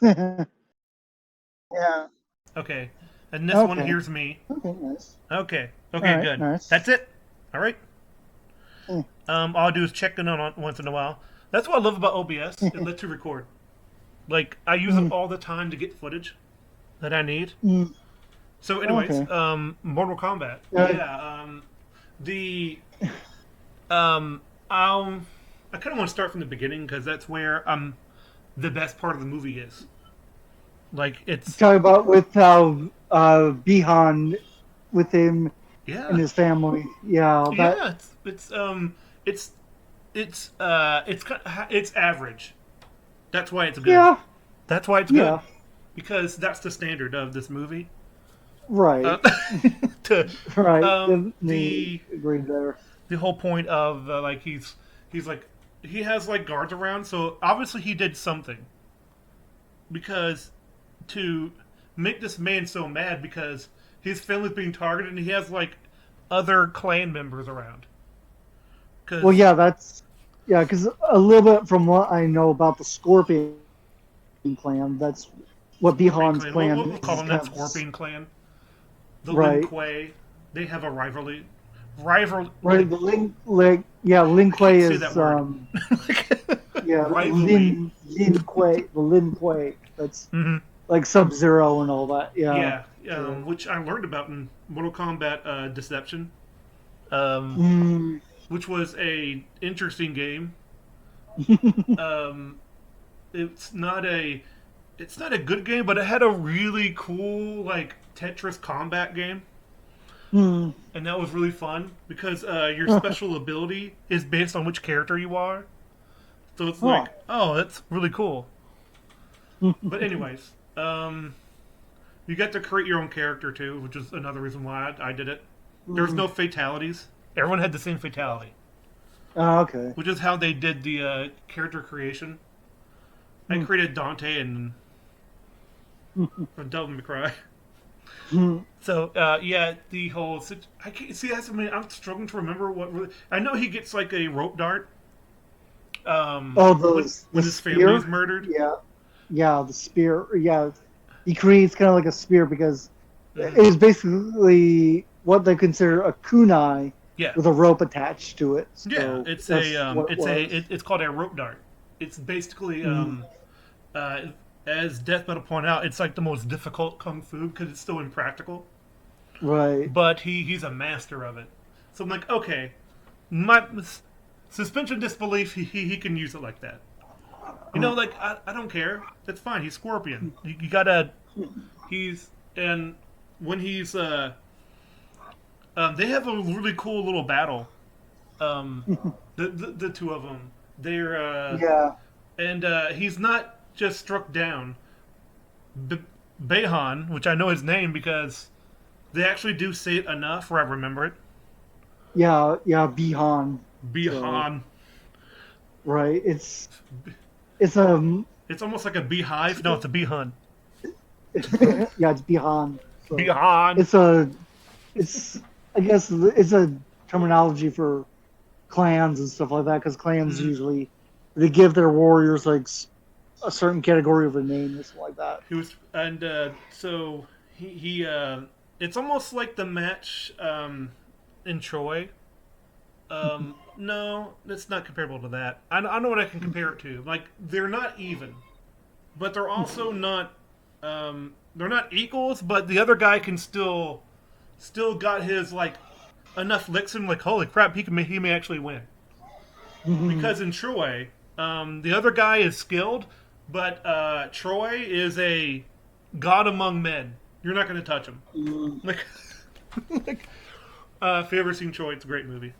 Yeah. Okay. And this one Okay. here's me. Okay. Nice. Okay. All Okay, right. good. That's Nice. it. All right. Mm. All I do is check in on once in a while. That's what I love about OBS. It lets you record. Like I use it Mm. all the time to get footage that I need. Mm. So, anyways, Okay. Mortal Kombat. Uh, Yeah. The um, I'll I kind of want to start from the beginning because that's where the best part of the movie is. Like it's Talk about with Bihan with him and yeah his family. Yeah. That. yeah it's it's average. That's why it's good. Yeah. That's why it's good Yeah. because that's the standard of this movie. Uh, Right. to Right. the Definitely agreed there. whole point of like he's like he has like guards around, so obviously he did something because to make this man so mad because his family's being targeted and he has like other clan members around Well, because yeah. That's yeah. Because a little bit from what I know about the Scorpion clan, that's what Scorpion Bihan's clan. We'll clan we'll call is them kind that of Scorpion clan. The Lin right. Kuei, they have a rival. Right. The Lin I can't Kuei say that is word. yeah, Rivalry. Lin Kuei. That's Hmm. like Sub Zero and all that. Yeah. Yeah, So, which I learned about in Mortal Kombat Deception, um, mm, which was a interesting game. Um, it's not a it's not a good game, but it had a really cool like Tetris combat game, mm. and that was really fun because your special ability is based on which character you are. So it's Huh. like, oh, that's really cool. But anyways, you get to create your own character too, which is another reason why I did it. There was Mm. no fatalities. Everyone had the same fatality, Okay. which is how they did the character creation. I Mm. created Dante and Devil May Cry. Mm. So yeah, the whole I can't see that's I mean I'm struggling to remember what really I know he gets like a rope dart Oh, when the his family is spear. murdered. Yeah. Yeah. The spear. Yeah. He creates kind of like a spear because it Hmm. is basically what they consider a kunai Yeah, with a rope attached to it. yeah. So that's what it was. It's called a rope dart. It's basically Mm. uh, as Death Metal pointed out, it's like the most difficult kung fu because it's so impractical. Right. But he's a master of it. So I'm like, okay, my suspension of disbelief. He can use it like that. You know, like I don't care. That's fine. He's Scorpion. You gotta. He's and when he's they have a really cool little battle. The two of them. They're Yeah. and he's not just struck down. B- Behan, which I know his name because they actually do say it enough where I remember it. Yeah. Yeah. Bihan. So Behan. right. It's a It's almost like a beehive. No, it's a behan. yeah. It's Bihan. So Behan. it's a it's I guess it's a terminology for clans and stuff like that because clans Mm-hmm. usually they give their warriors like a certain category of a name or something like that. He was, and so he it's almost like the match in Troy. No, it's not comparable to that. I know what I can compare it to. Like they're not even, but they're also not. They're not equals, but the other guy can still got his like enough licks in. Like holy crap, he may actually win Mhm. because in Troy, the other guy is skilled, but Troy is a god among men. You're not going to touch him. Mm. Like, like if you ever seen Troy, it's a great movie.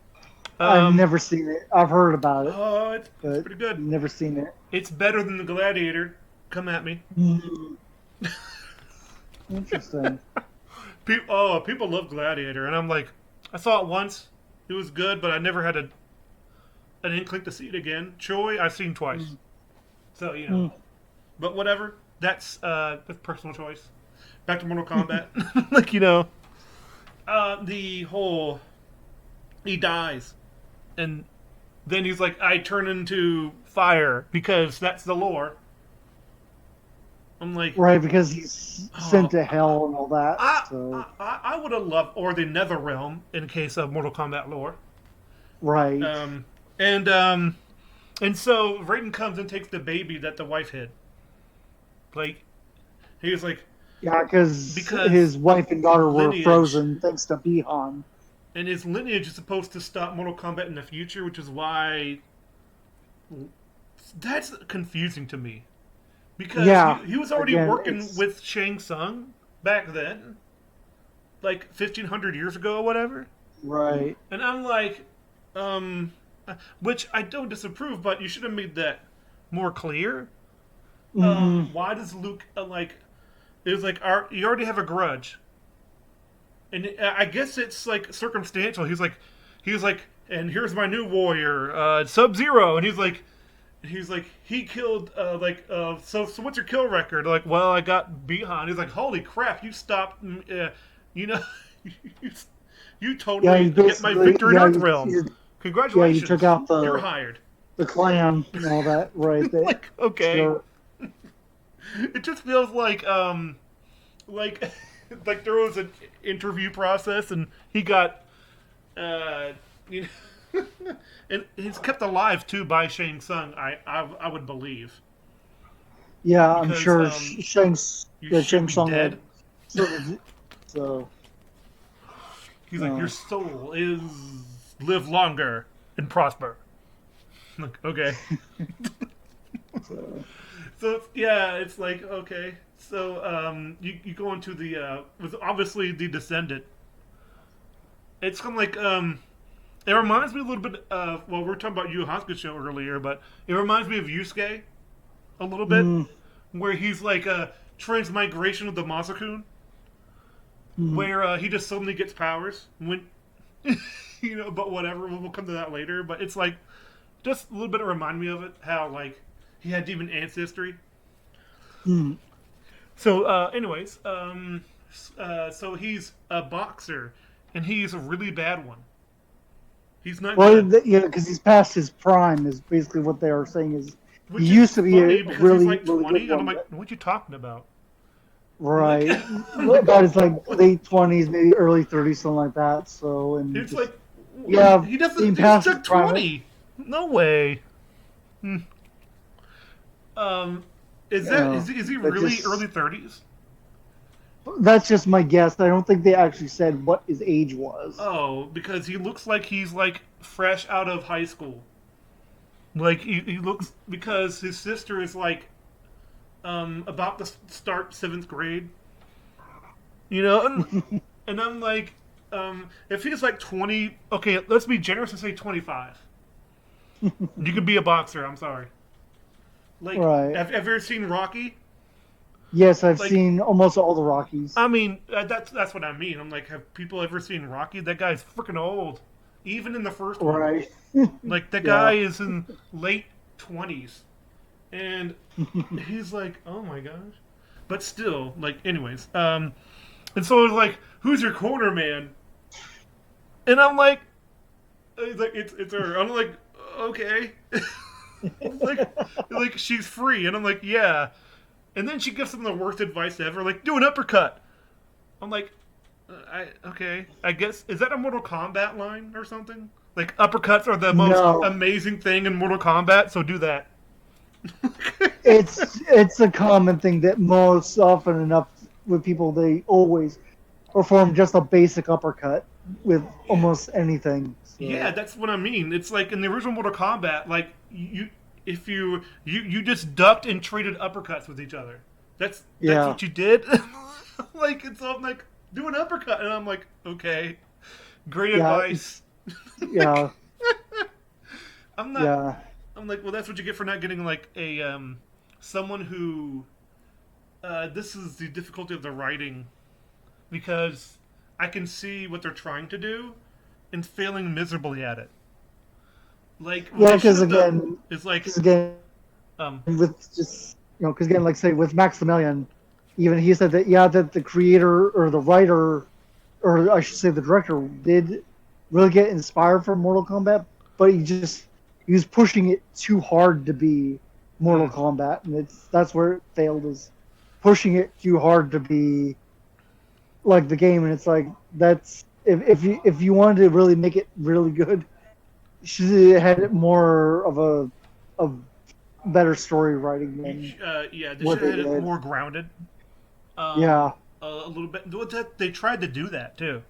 I've Um, never seen it. I've heard about it, oh, it's but pretty good. never seen it. It's better than the Gladiator. Come at me. Mm. Interesting. People love Gladiator, and I'm like, I saw it once. It was good, but I never had an inkling to see it again. Troy, I've seen twice. So you know, Mm. but whatever. That's personal choice. Back to Mortal Kombat. Like you know, the whole he dies, and then he's like, I turn into fire because that's the lore. I'm like, Right, because he's sent oh, to hell and all that. I So I would have loved, or the Nether Realm in case of Mortal Kombat lore. right. Um, and so Raiden comes and takes the baby that the wife hid. Like he was like, Yeah, because because his wife and daughter were lineage, frozen thanks to Bihan. and his lineage is supposed to stop Mortal Kombat in the future, which is why that's confusing to me. Because Yeah, he was already again, working it's with Shang Tsung back then, like 1,500 years ago or whatever. right. And I'm like, um, which I don't disapprove, but you should have made that more clear. Hmm. Why does Luke like? It was like, you already have a grudge, and I guess it's like circumstantial. He was like, and here's my new warrior, Sub Zero, and he's like, he killed so what's your kill record? Like, well, I got Bihan. He's like, holy crap, you stopped, you know, you, you Yeah, totally he get my basically, victory in yeah, Earthrealm. yeah, he took Congratulations, out you're hired. the clan and all that. Right. That Like, okay, sure. it just feels like like there was an interview process and he got you know, and he's kept alive too by Shang Tsung. I would believe Yeah, I'm because sure you should Shang be Tsung had dead. sort of so. He's like, your Uh, soul is live longer and prosper. Like, okay. so So yeah, it's like, okay. So you go into the with obviously the descendant. It's kind of like it reminds me a little bit of, well, we were talking about Yu Hakusho earlier, but it reminds me of Yusuke a little bit, mm, where he's like a transmigration of the Masakun, mm, where he just suddenly gets powers when but whatever, we'll come to that later. But it's like just a little bit of remind me of it, how like he had even ancestry. mm. So, anyways, so he's a boxer, and he's a really bad one. He's not Well, good, yeah, because he's past his prime is basically what they are saying. Is he which is used to be funny a because he's really like really good 20, and I'm one, like, but what you talking about? Like, right about his like late 20s, maybe early 30s, something like that. So and it's just like yeah, he doesn't. being He's past his just prime. 20. No way. Hmm. Um, is You that know, is he that really just early 30s? that's just my guess. I don't think they actually said what his age was. Oh, because he looks like he's like fresh out of high school. Like he looks, because his sister is like about to start seventh grade. And I'm like, if he's like 20, okay, let's be generous and say 25. You could be a boxer. I'm sorry. Like, Right. have you ever seen Rocky? Yes, I've Like, seen almost all the Rockies. I mean, that's what I mean. I'm like, have people ever seen Rocky? That guy's freaking old, even in the first one. Right. Like, that guy Yeah. is in late 20s, and he's like, oh my gosh. But still, like, anyways, and so it's like, who's your corner man? And I'm like, he's like, it's her. I'm like, okay. like she's free, and I'm like, yeah. And then she gives him the worst advice ever, like, do an uppercut. I'm like, okay, I guess, is that a Mortal Kombat line or something? Like, uppercuts are the most No, amazing thing in Mortal Kombat, so do that. it's a common thing that most often enough with people they always perform just a basic uppercut with Yeah. almost anything. Yeah, So that's what I mean. It's like in the original Mortal Kombat, like if you just ducked and traded uppercuts with each other. That's yeah, what you did. Like it's all like do an uppercut, and I'm like, okay, great yeah, advice. yeah, Like, I'm not. yeah, I'm like, well, that's what you get for not getting like a someone who. This is the difficulty of the writing, because I can see what they're trying to do, and failing miserably at it. Like what yeah. they should have done is like, Because again, um, with just because again, like say with Maximilian, even he said that yeah, that the creator or the writer, or I should say the director, did really get inspired from Mortal Kombat, but he was pushing it too hard to be Mortal mm, Kombat, and that's where it failed. Is pushing it too hard to be like the game, and it's like that's if you wanted to really make it really good, you should have had it more of better story writing than Yeah, they what should they have had it did. more grounded. Yeah, A little bit. They tried to do that too.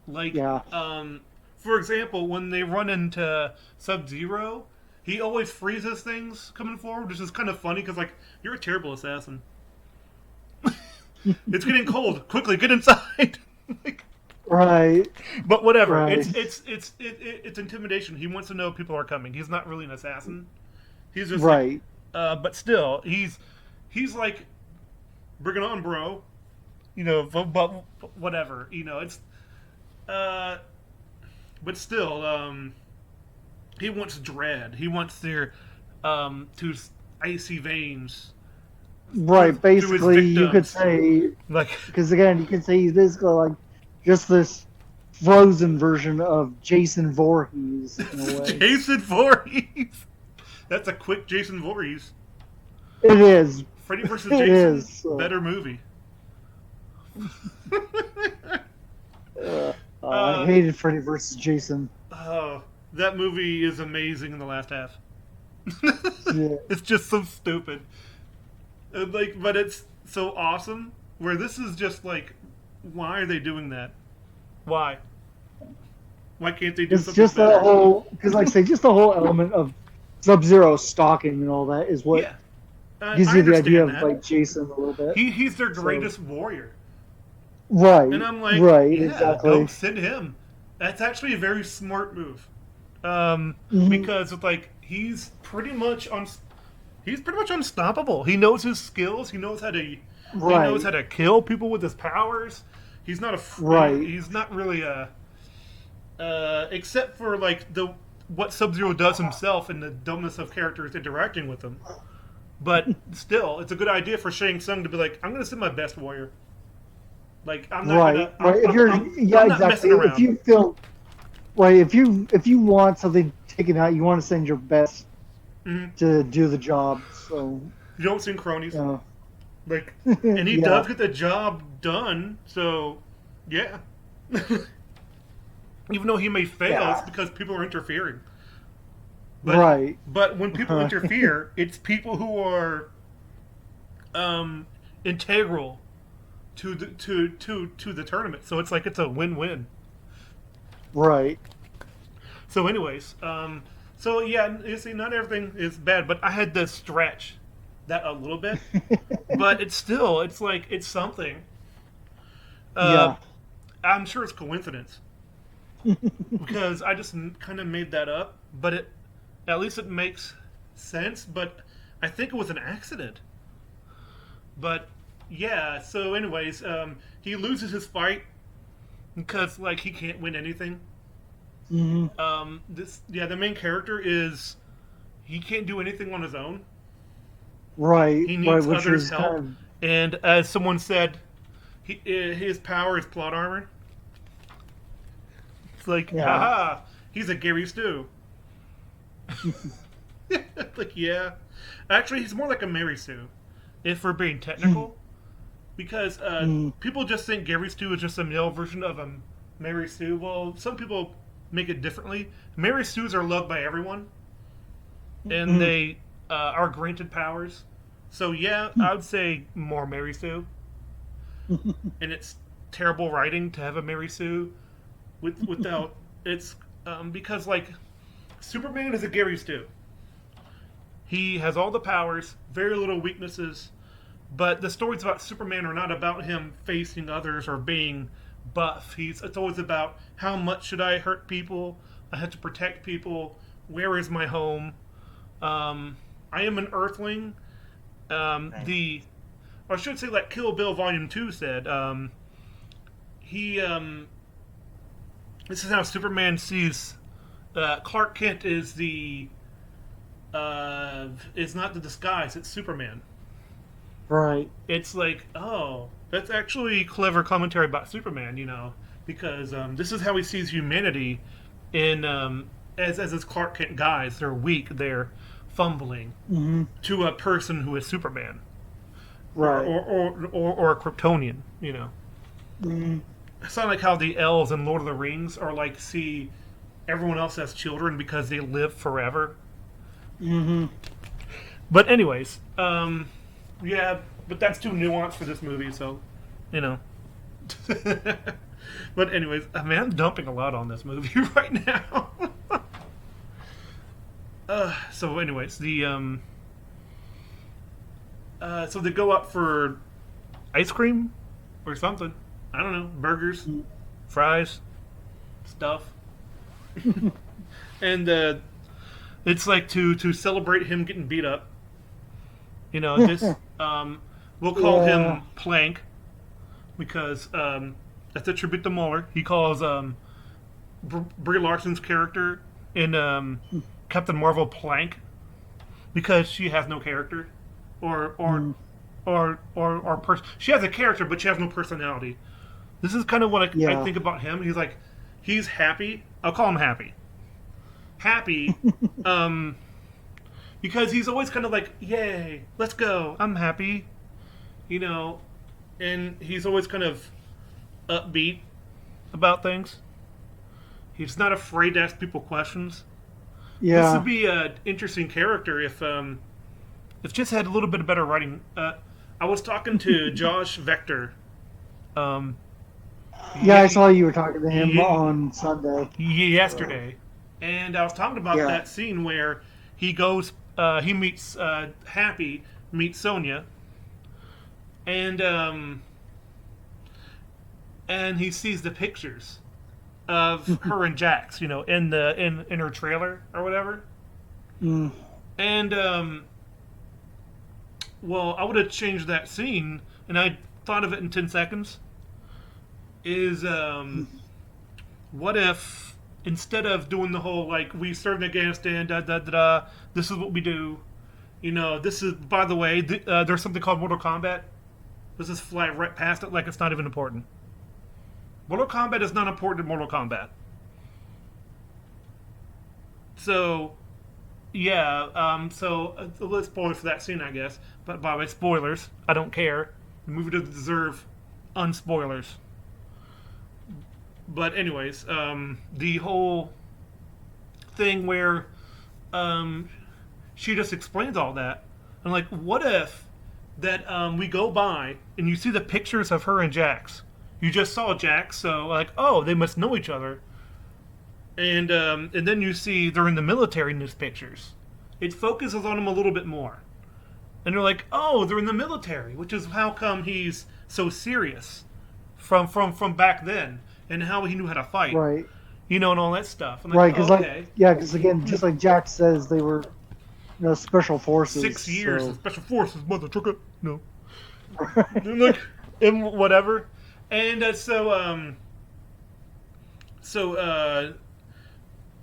Like, yeah, for example, when they run into Sub Zero, he always freezes things coming forward, which is kind of funny because like you're a terrible assassin. It's getting cold. Quickly, get inside. Like, right, but whatever. right. It's intimidation. He wants to know people are coming. He's not really an assassin. He's just like, Right. but still, he's like, bring it on, bro. You know, but whatever. You know, it's uh, but still, he wants dread. He wants their to icy veins Right. through his Basically, you could victims. say, Like, because again, you could say he's basically like just this frozen version of Jason Voorhees in a way. Jason Voorhees. That's a quick Jason Voorhees. It is. Freddy versus It Jason. is. Better movie. I hated Freddy versus Jason. Oh, that movie is amazing in the last half. Yeah. It's just so stupid. Like, but it's so awesome. Where this is just like, why are they doing that? Why? Why can't they do It's something just the better? whole, because like I say, just the whole element of Sub-Zero stalking and all that is what Yeah, gives I you the idea understand of that. like Jason a little bit. He's their greatest warrior, Right. and I'm like, Right. yeah, Exactly. don't send him. That's actually a very smart move, Mhm. because it's like he's pretty much unstoppable. He knows his skills. He knows how to Right. kill people with his powers. He's not a Right. He's not really a except for like the what Sub Zero does himself and the dumbness of characters interacting with him. But still, it's a good idea for Shang Tsung to be like, I'm going to send my best warrior. Like I'm not Right. gonna. Right. If you're, yeah, I'm not exactly. messing If around. you feel, right, if you want something taken out, you want to send your best Mhm. to do the job. So, You don't send cronies. yeah. Like, and he Yeah. does get the job done. So, yeah. Even though he may fail, Yeah. it's because people are interfering. But, Right. But when people interfere, it's people who are integral to the tournament. So it's like it's a win-win. Right. So, anyways, so yeah, you see, not everything is bad, but I had to stretch that a little bit. But it's like it's something. Yeah. I'm sure it's coincidence because I just kind of made that up, but at least it makes sense. But I think it was an accident. But yeah, so anyways, he loses his fight because like he can't win anything. Hmm. The main character is he can't do anything on his own. Right. He Right. needs Which others' is help. kind And as someone said, his power is plot armor. It's like, Yeah. haha, he's a Gary Stu. Like, yeah. Actually, he's more like a Mary Sue, if we're being technical. Because people just think Gary Stu is just a male version of a Mary Sue. Well, some people make it differently. Mary Sues are loved by everyone, and they are granted powers. So, yeah, I would say more Mary Sue. And it's terrible writing to have a Mary Sue without it's because like Superman is a Gary Stu. He has all the powers, very little weaknesses, but the stories about Superman are not about him facing others or being buff. It's always about how much should I hurt people? I have to protect people. Where is my home? I am an Earthling. Or I should say, like Kill Bill Volume 2 said, he, this is how Superman sees, Clark Kent is is not the disguise, it's Superman. right. It's like, oh, that's actually clever commentary about Superman, you know, because this is how he sees humanity in, as his Clark Kent guys. They're weak, they're fumbling Hmm. to a person who is Superman. Right. Or a Kryptonian. Mm, It's not like how the elves in Lord of the Rings are like see everyone else as children because they live forever. hmm But anyways, yeah, but that's too nuanced for this movie, so you know. But anyways, I mean, I'm dumping a lot on this movie right now. So anyways, so they go up for ice cream or something. I don't know, burgers, fries, stuff, and it's like to celebrate him getting beat up. This we'll call yeah. him Plank because that's a tribute to Mueller. He calls Brie Larson's character in Captain Marvel Plank because she has no character, or or Mm, she has a character but she has no personality. This is kind of what I yeah. think about him. He's happy. I'll call him happy. Happy, um, because he's always kind of like, "Yay, let's go! I'm happy," you know, and he's always kind of upbeat about things. He's not afraid to ask people questions. This would Yeah. be an interesting character if just had a little bit of better writing. I was talking to Josh Vector um, Yeah, I y- saw you were talking to him y- on Sunday. yesterday, and I was talking about Yeah. that scene where he meets Happy, meets Sonia, and he sees the pictures of her and Jax, in her trailer or whatever, Mm, and well, I would have changed that scene, and I thought of it in 10 seconds. Is what if instead of doing the whole like we served in Afghanistan, da da da da, this is what we do. This is by the way, there's something called Mortal Kombat. Let's just fly right past it like it's not even important. Mortal Kombat is not important in Mortal Kombat. So yeah, so a little spoiler for that scene, I guess. But by the way, spoilers. I don't care. The movie doesn't deserve unspoilers. But anyways, the whole thing where um, she just explains all that. I'm like, what if that we go by and you see the pictures of her and Jax? You just saw Jax, so like, oh, they must know each other. And then you see they're in the military in these pictures. It focuses on them a little bit more, and you're like, oh, they're in the military, which is how come he's so serious from back then, and how he knew how to fight, right. and all that stuff. I'm like, Right. oh, Because okay, yeah, because again, just like Jack says, they were special forces. 6 years in So special forces, mother trucker, no, and like, and whatever, and so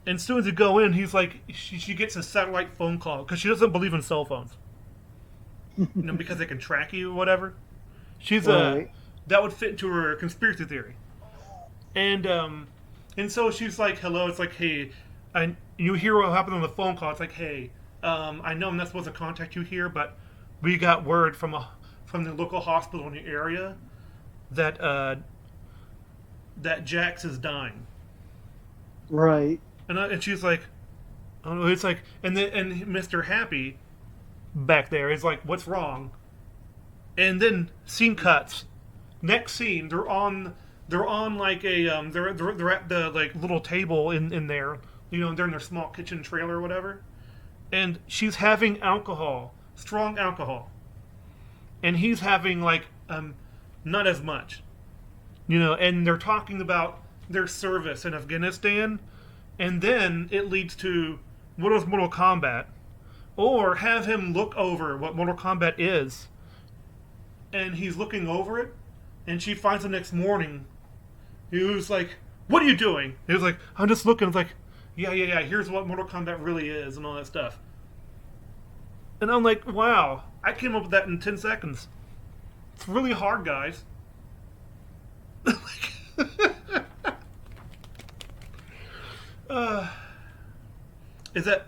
and as soon as you go in, he's like, she gets a satellite phone call because she doesn't believe in cell phones, because they can track you or whatever. She's right. that would fit into her conspiracy theory, and so she's like, hello. It's like, hey, you hear what happened on the phone call. It's like, hey, I know I'm not supposed to contact you here, but we got word from the local hospital in the area that that Jax is dying, Right. and she's like, oh, it's like, and Mr. Happy back there is like, what's wrong? And then scene cuts. Next scene, they're on like a they're at the like little table in there, they're in their small kitchen trailer or whatever, and she's having alcohol, strong alcohol, and he's having like not as much, and they're talking about their service in Afghanistan, and then it leads to what is Mortal Kombat, or have him look over what Mortal Kombat is, and he's looking over it, and she finds him next morning. He was like, "What are you doing?" He was like, "I'm just looking." It's like, "Yeah, yeah, yeah. Here's what Mortal Kombat really is, and all that stuff." And I'm like, "Wow, I came up with that in 10 seconds. It's really hard, guys." uh, is that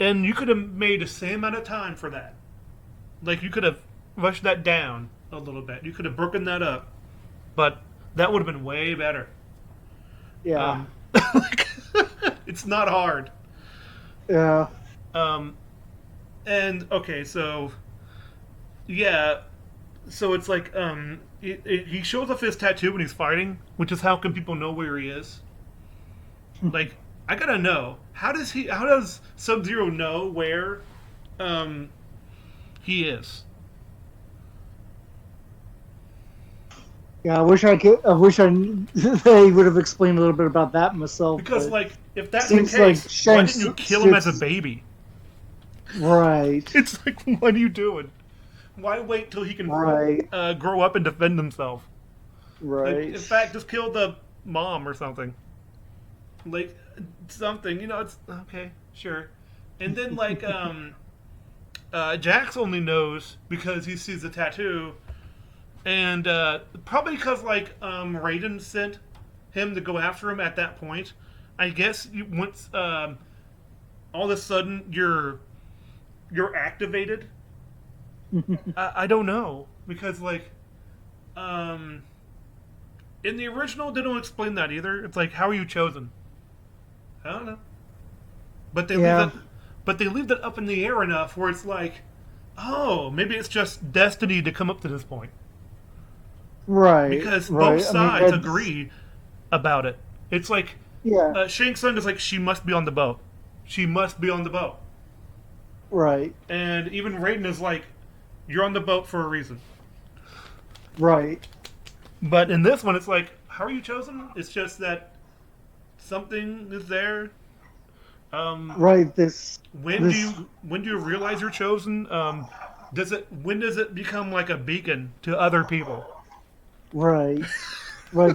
and you could have made the same amount of time for that. Like you could have rush that down a little bit. You could have broken that up, but that would have been way better. Yeah. Like, it's not hard. Yeah. Um, and okay, so yeah, so it's like he shows off his tattoo when he's fighting, which is how can people know where he is? Like, I gotta know, how does Sub Zero know where um he is? Yeah, I wish I could. I wish I they would have explained a little bit about that myself. Because But like, if that's the seems like case, why Shanks didn't you kill him as a sits- baby? right, It's like, what are you doing? Why wait till he can right, grow up and defend himself? Like, right. in fact, just kill the mom or something. Like, something, it's okay, sure. And then like Jax only knows because he sees the tattoo, and probably because like Raiden sent him to go after him at that point. I guess once all of a sudden you're activated. I don't know because like in the original they don't explain that either. It's like, how are you chosen? I don't know. But they Yeah. leave that but they leave that up in the air enough where it's like, oh, maybe it's just destiny to come up to this point. Right, Because right. both I mean, sides that's- agree about it. It's like Yeah, Shang Tsung is like, she must be on the boat. She must be on the boat. right, And even Raiden is like, you're on the boat for a reason. right, But in this one, it's like, how are you chosen? It's just that something is there. right. This, When this, do you realize you're chosen? When does it become like a beacon to other people? right, right.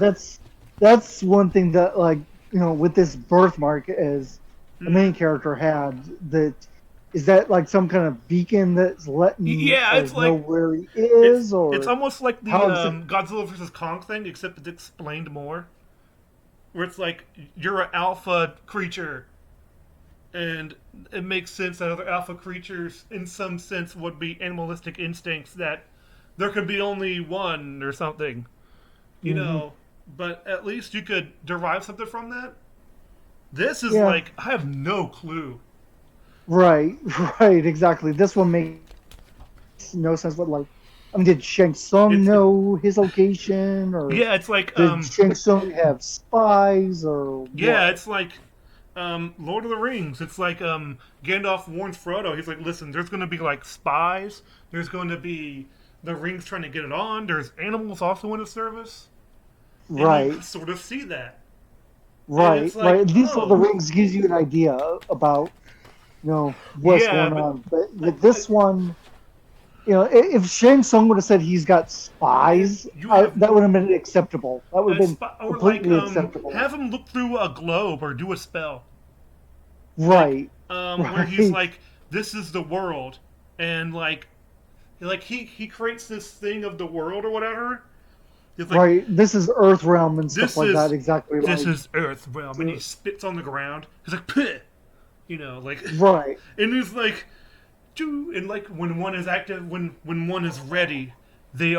That's one thing that, like, with this birthmark as the main character had, that is that like some kind of beacon that's letting Yeah, us it's know like where he is, or it's almost like the how is it? Godzilla versus Kong thing, except it's explained more. Where it's like, you're an alpha creature, and it makes sense that other alpha creatures, in some sense, would be animalistic instincts that there could be only one or something, you Mm-hmm. know. But at least you could derive something from that. This is Yeah. like, I have no clue. Right, right, exactly. This one makes no sense. What, like, I mean, did Shang Tsung It's know his location, or yeah, it's like did Shang Tsung have spies, or yeah, what? it's like Lord of the Rings. It's like Gandalf warns Frodo. He's like, listen, there's going to be like spies. There's going to be the rings trying to get it on. There's animals also in the service. And you Right, sort of see that. right, it's like, right. At least all the oh. rings gives you an idea about, what's Yeah, going but on. But with this one, if Shang Tsung would have said he's got spies, You have- that would have been acceptable. That would have been or like completely acceptable. have him look through a globe or do a spell. Right, Where he's Right. like, this is the world, and like he creates this thing of the world or whatever. He's like, right. This is Earth Realm and this stuff like is that. Exactly. this like, is Earth realm, and he spits on the ground. He's like, Peh! Like, right. and he's like, Doo! And like when one is active, when one is ready, they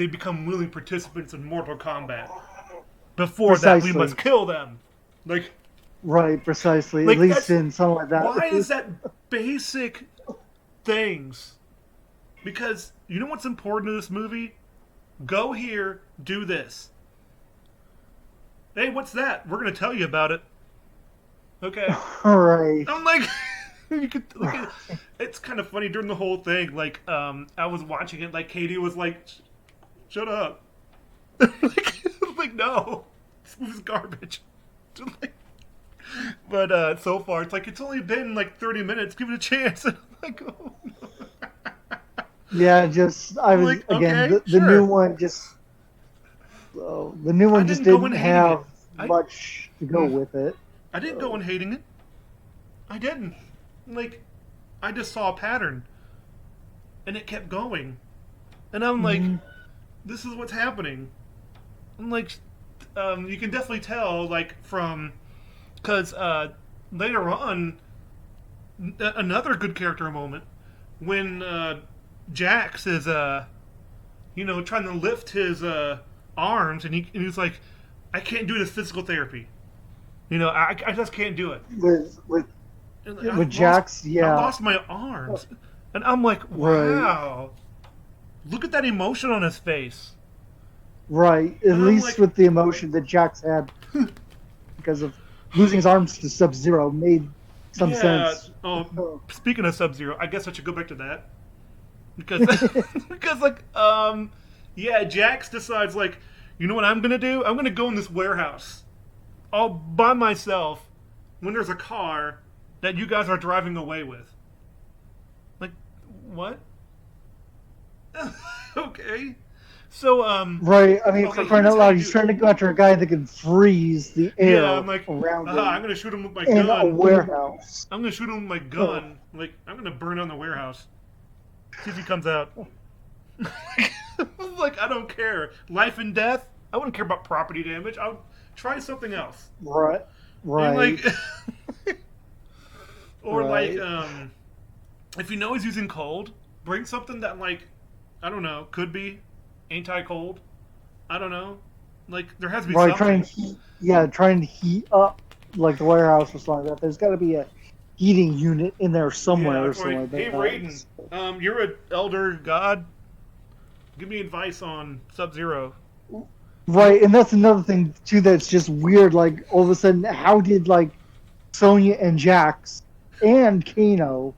become willing participants in Mortal Kombat. Before that, we Precisely. must kill them. Like, Right, precisely. Like, At least that's- in something like that. why is that basic things? Because you know what's important in this movie? Go here, do this. Hey, what's that? We're gonna tell you about it. Okay. Right. I'm like, you could look at. It's kind of funny during the whole thing. Like, I was watching it. Like, Katie was like, "Shut up." like, no, this movie's garbage. Just like, but so far, it's like it's only been like 30 minutes. Give it a chance. And I'm like, oh, Yeah, I was Like, again okay, the sure. new one just the new one just didn't go didn't in hating have it. I- much to go with it. I didn't go in hating it. I didn't. Like, I just saw a pattern, and it kept going, and I'm like, this is what's happening. I'm like, you can definitely tell, like, from, because later on, another good character moment when Jax is trying to lift his arms, and he's like, I can't do this physical therapy. I just can't do it. with with And with Jax, I yeah, lost my arms, and I'm like, right, wow, look at that emotion on his face. right. At And I'm least like, with the emotion that Jax had because of losing his arms to Sub Zero made some yeah. sense. Oh, speaking of Sub Zero, I guess I should go back to that because because yeah, Jax decides like, you know what I'm gonna do? I'm gonna go in this warehouse all by myself when there's a car that you guys are driving away with. Like, what? Okay. So, Right. I mean, for okay, crying here's out how loud, you he's do it. trying to go after a guy that can freeze the Yeah, air I'm like, around aha, I'm him gonna shoot him with my in a gun. warehouse. I'm gonna shoot him with my Oh, gun. Like, I'm gonna burn down the warehouse. See if he comes out. Like, I don't care. Life and death? I wouldn't care about property damage. I'll try something else. right. And Right. like, or like, Right. if you know he's using cold, bring something that like, I don't know, could be anti-cold. I don't know. Like, there has to be Right. something. Trying to heat up like the warehouse or something like that. There's got to be a heating unit in there Yeah, somewhere or it's something like, like hey that. Raiden, you're an elder god. Give me advice on Sub Zero. Right, and that's another thing too that's just weird. Like all of a sudden, how did like Sonya and Jax and Kano?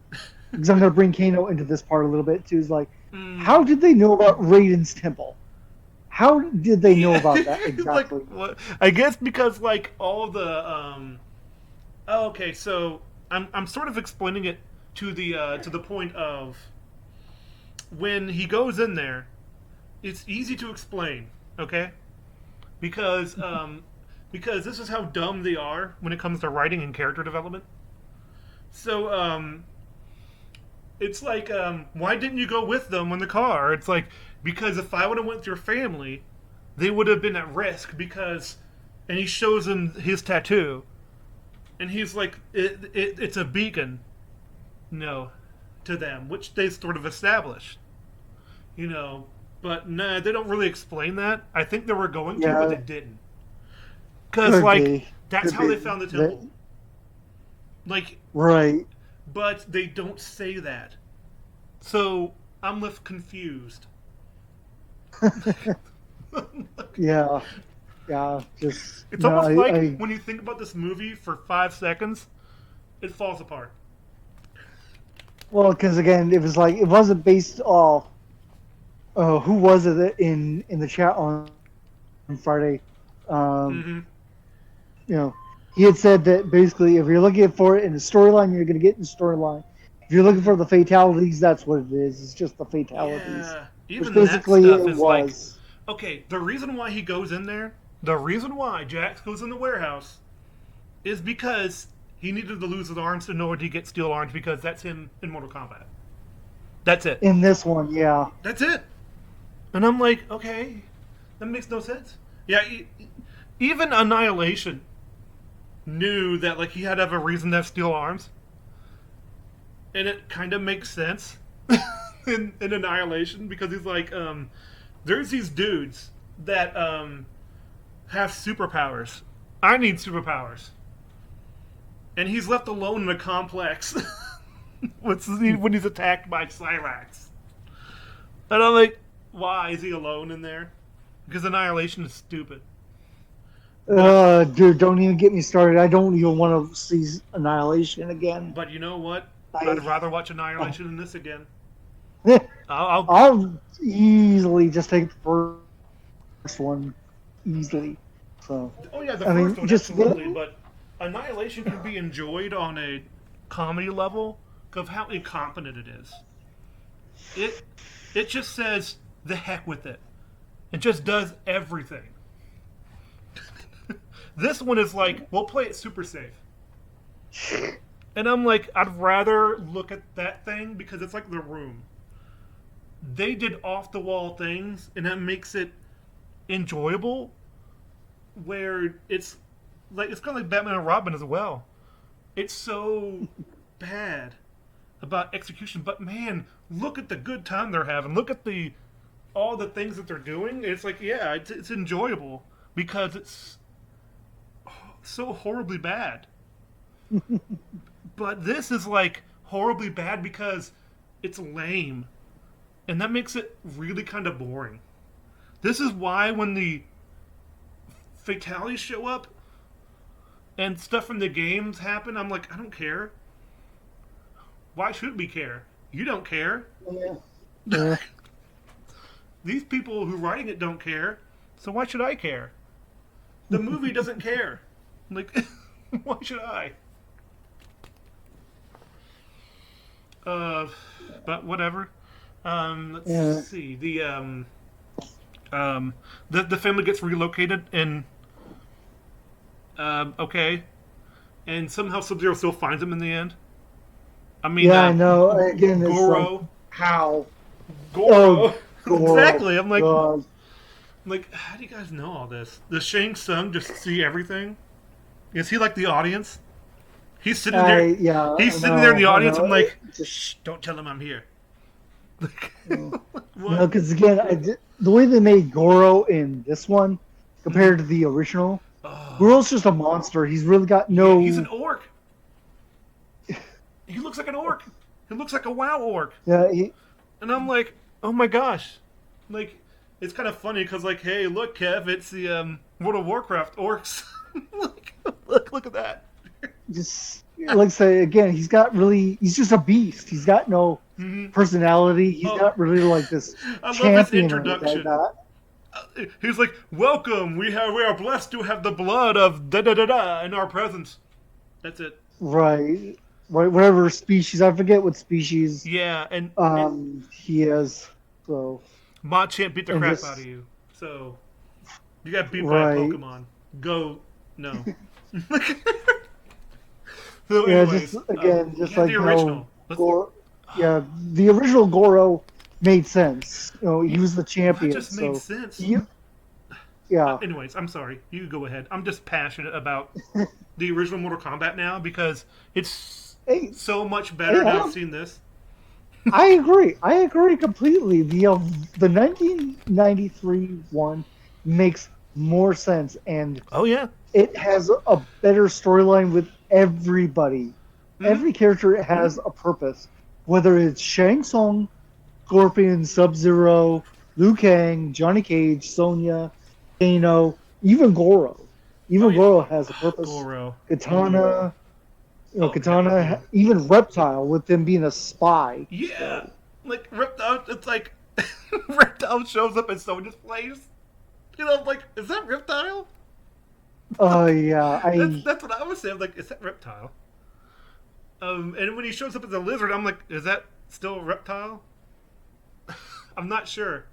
Because I'm gonna bring Kano into this part a little bit too. Is like, Mm, how did they know about Raiden's temple? How did they know yeah, about that like exactly? what? I guess because like all the Oh, okay, so I'm sort of explaining it to the point of when he goes in there, it's easy to explain, okay? Because because this is how dumb they are when it comes to writing and character development. So it's like why didn't you go with them in the car? It's like because if I would have went with your family, they would have been at risk because and he shows him his tattoo and he's like it's a beacon no to them which they sort of established you know but nah they don't really explain that. I think they were going to but they Yeah, didn't because could like be, that's could how be. they found the That, temple like right. but they don't say that so I'm left confused. Yeah, yeah. Just It's no, almost like I when you think about this movie for 5 seconds it falls apart. well, because again, it was like it wasn't based off. Who was it in the chat on Friday? Um, Mm-hmm. you know, he had said that basically, if you're looking for it in the storyline, you're going to get in the storyline. If you're looking for the fatalities, that's what it is. It's just the fatalities, Yeah, which even that basically stuff it is like, was. okay, the reason why he goes in there, the reason why Jax goes in the warehouse is because he needed to lose his arms in order to get steel arms because that's him in Mortal Kombat. That's it. In this one, yeah, That's it. And I'm like, okay, that makes no sense. Yeah, even Annihilation knew that like he had to have a reason to have steel arms, and it kind of makes sense in Annihilation because he's like, there's these dudes that have superpowers. I need superpowers, and he's left alone in a complex when he's attacked by Cyrax. And I'm like, why is he alone in there? Because Annihilation is stupid. But dude, don't even get me started. I don't even want to see Annihilation again. but you know what? I'd I, rather watch Annihilation than this again. uh, I'll I'll easily just take the first one, easily. So, oh yeah, the I first mean, one just absolutely, but Annihilation can be enjoyed on a comedy level of how incompetent it is. It it just says the heck with it. It just does everything. This one is like, we'll play it super safe. And I'm like, I'd rather look at that thing because it's like The Room. They did off the wall things, and that makes it enjoyable. Where it's kind of like Batman and Robin as well. It's so bad about execution, but man, look at the good time they're having. Look at the all the things that they're doing. It's like, yeah, it's enjoyable because it's so horribly bad. But this is like horribly bad because it's lame. And that makes it really kind of boring. This is why when the fatalities show up and stuff from the games happen, I'm like, I don't care. Why should we care? You don't care. Yeah. Yeah. These people who writing it don't care. So why should I care? The movie doesn't care. Like, why should I? But whatever. Let's see. The family gets relocated and okay, and somehow Sub-Zero still finds him in the end. I mean, Yeah, I know. Again, it's Goro. like, how? Goro. Oh, Goro. Exactly. I'm like, God. how do you guys know all this? Does Shang Tsung just see everything? Is he like the audience? He's sitting there. Yeah, He's I sitting know, there in the I audience. know. I'm like, Just, shh, don't tell him I'm here. no, What? because again, the way they made Goro in this one compared to the original, Oh, Goro's just a monster. He's really got yeah, no. he's an orc. He looks like an orc. He looks like a WoW orc. Yeah, And I'm like, oh my gosh. Like, it's kind of funny because, like, hey, look, Kev, it's the World of Warcraft orcs. look at that. just like I say again, he's just a beast. He's got no personality. He's Oh. not really like this I love his champion or anything like introduction. that. He's like, welcome. We are blessed to have the blood of da da da da in our presence. That's it. Right. Whatever species, I forget what species Yeah, and he is. So Machamp beat the and crap just- out of you. So you got beat Right. by a Pokemon. Go no. So yeah, anyways, just again, just yeah, like the you know, original. yeah, the original Goro made sense. You know, he was the That champion. just so made sense. yeah, Anyways, I'm sorry. You go ahead. I'm just passionate about the original Mortal Kombat now because it's Hey, so much better yeah. now I've seen this. I agree. I agree completely. The 1993 one makes more sense, and Oh yeah. it has a better storyline with everybody. Every character has a purpose, whether it's Shang Tsung, Scorpion, Sub-Zero, Liu Kang, Johnny Cage, Sonya, Kano, even Goro. Even Oh, yeah. Goro has a purpose. Goro. Katana, Katana, yeah. even Reptile with them being a spy. Yeah. Like Reptile, it's like Reptile shows up in Sonya's place. You know, like, is that Reptile? Oh yeah, That's what I was saying. Like, is that Reptile? And when he shows up as a lizard, I'm like, is that still Reptile? I'm not sure.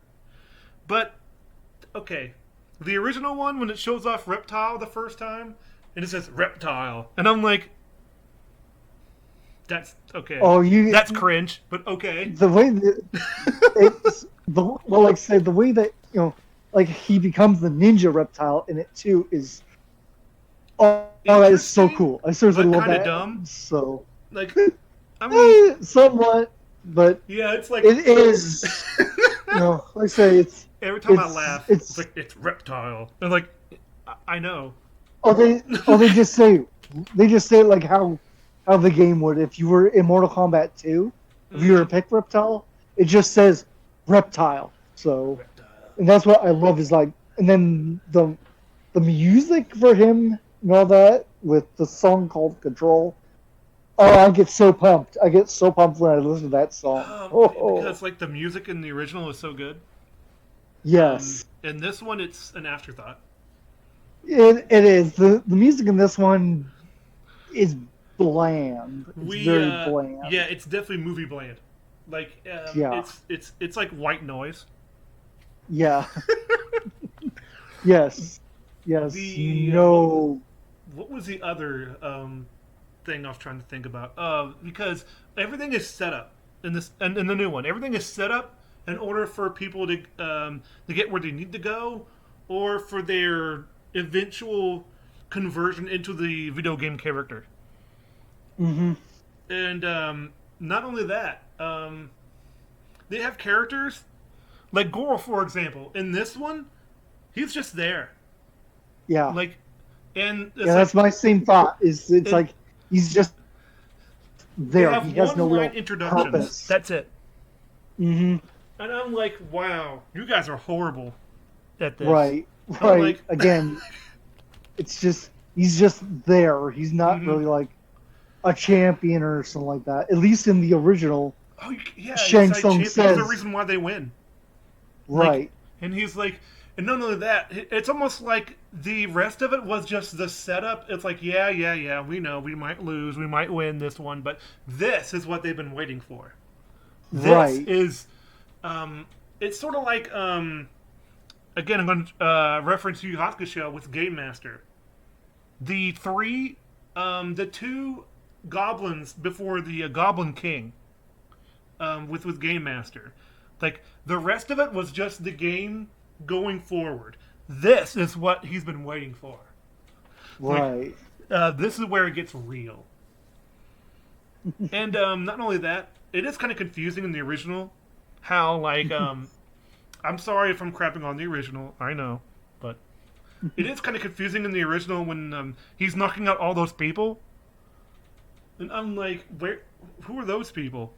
But okay, the original one when it shows off Reptile the first time and it says Reptile, and I'm like, that's okay. That's cringe, but okay. the way that like I said, the way that like he becomes the ninja Reptile in it too is that is so cool. I seriously but love kinda that. dumb. So Like, I mean, somewhat, but yeah, it's like it is. Like I say, it's every time I it's- laugh, it's- it's like it's Reptile. And like, I know. they just say it like how the game would if you were in Mortal Kombat 2. If you were to pick Reptile, it just says Reptile. So, Reptile. and that's what I love is like, and then the music for him and all that with the song called Control. Oh, I get so pumped! I get so pumped when I listen to that song. Because like the music in the original is so good. Yes, In this one, it's an afterthought. it is. The music in this one is bland. It's very bland. Yeah, it's definitely movie bland. Like, Yeah. it's like white noise. Yeah. Yes. Yes. No. What was the other thing I was trying to think about? Because everything is set up in this and in the new one. Everything is set up in order for people to get where they need to go, or for their eventual conversion into the video game character. Mm-hmm. And not only that, they have characters like Goro, for example. In this one, he's just there. Yeah. Like, and it's Yeah, that's like my same thought. Is it's it, like he's just they there. He have has no one line real introductions. purpose. That's it. Mm-hmm. And I'm like, wow, you guys are horrible at this. Right. I'm Right. like, Again, it's just he's just there. He's not mm-hmm. really like a champion or something like that. At least in the original, Oh yeah, he's Shang like Tsung champion. He's the says, reason why they win. right. Like, and he's like, and not only that, it's almost like the rest of it was just the setup. It's like, yeah, we know we might lose, we might win this one, but this is what they've been waiting for. This Right. is, it's sort of like, again, I'm going to reference Yu Yu Hakusho with Game Master. The two goblins before the Goblin King, with Game Master. Like, the rest of it was just the game going forward. This is what he's been waiting for. Right. This is where it gets real. And not only that, it is kind of confusing in the original how, like, I'm sorry if I'm crapping on the original, I know, but it is kind of confusing in the original when he's knocking out all those people. And I'm like, who are those people?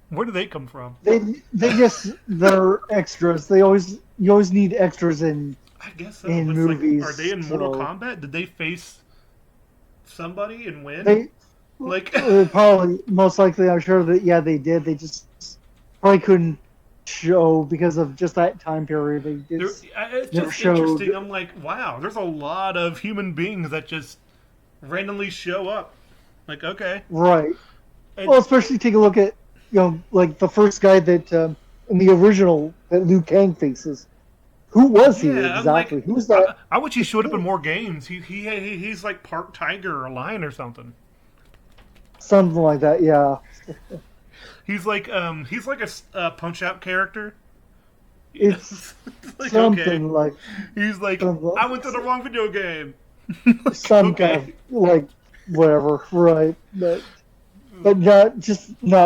Where do they come from? They're extras. You always need extras in I guess so. in It's movies. like, are they in Mortal so Kombat? Did they face somebody and win? They Like, probably most likely. I'm sure that they did. They just probably couldn't show because of just that time period. They just it's never just showed. interesting. I'm like, wow, there's a lot of human beings that just randomly show up. Like, okay. Right. And, Well, especially take a look at like the first guy that in the original that Liu Kang faces. Who was he yeah, exactly? I'm like, Who's that? I wish he showed up in more games. He's like part tiger or lion or something. Something like that. Yeah. He's like a Punch Out character. It's like, something okay. like He's like, I went to the wrong video game. Like, some okay. kind of like whatever, right? But no.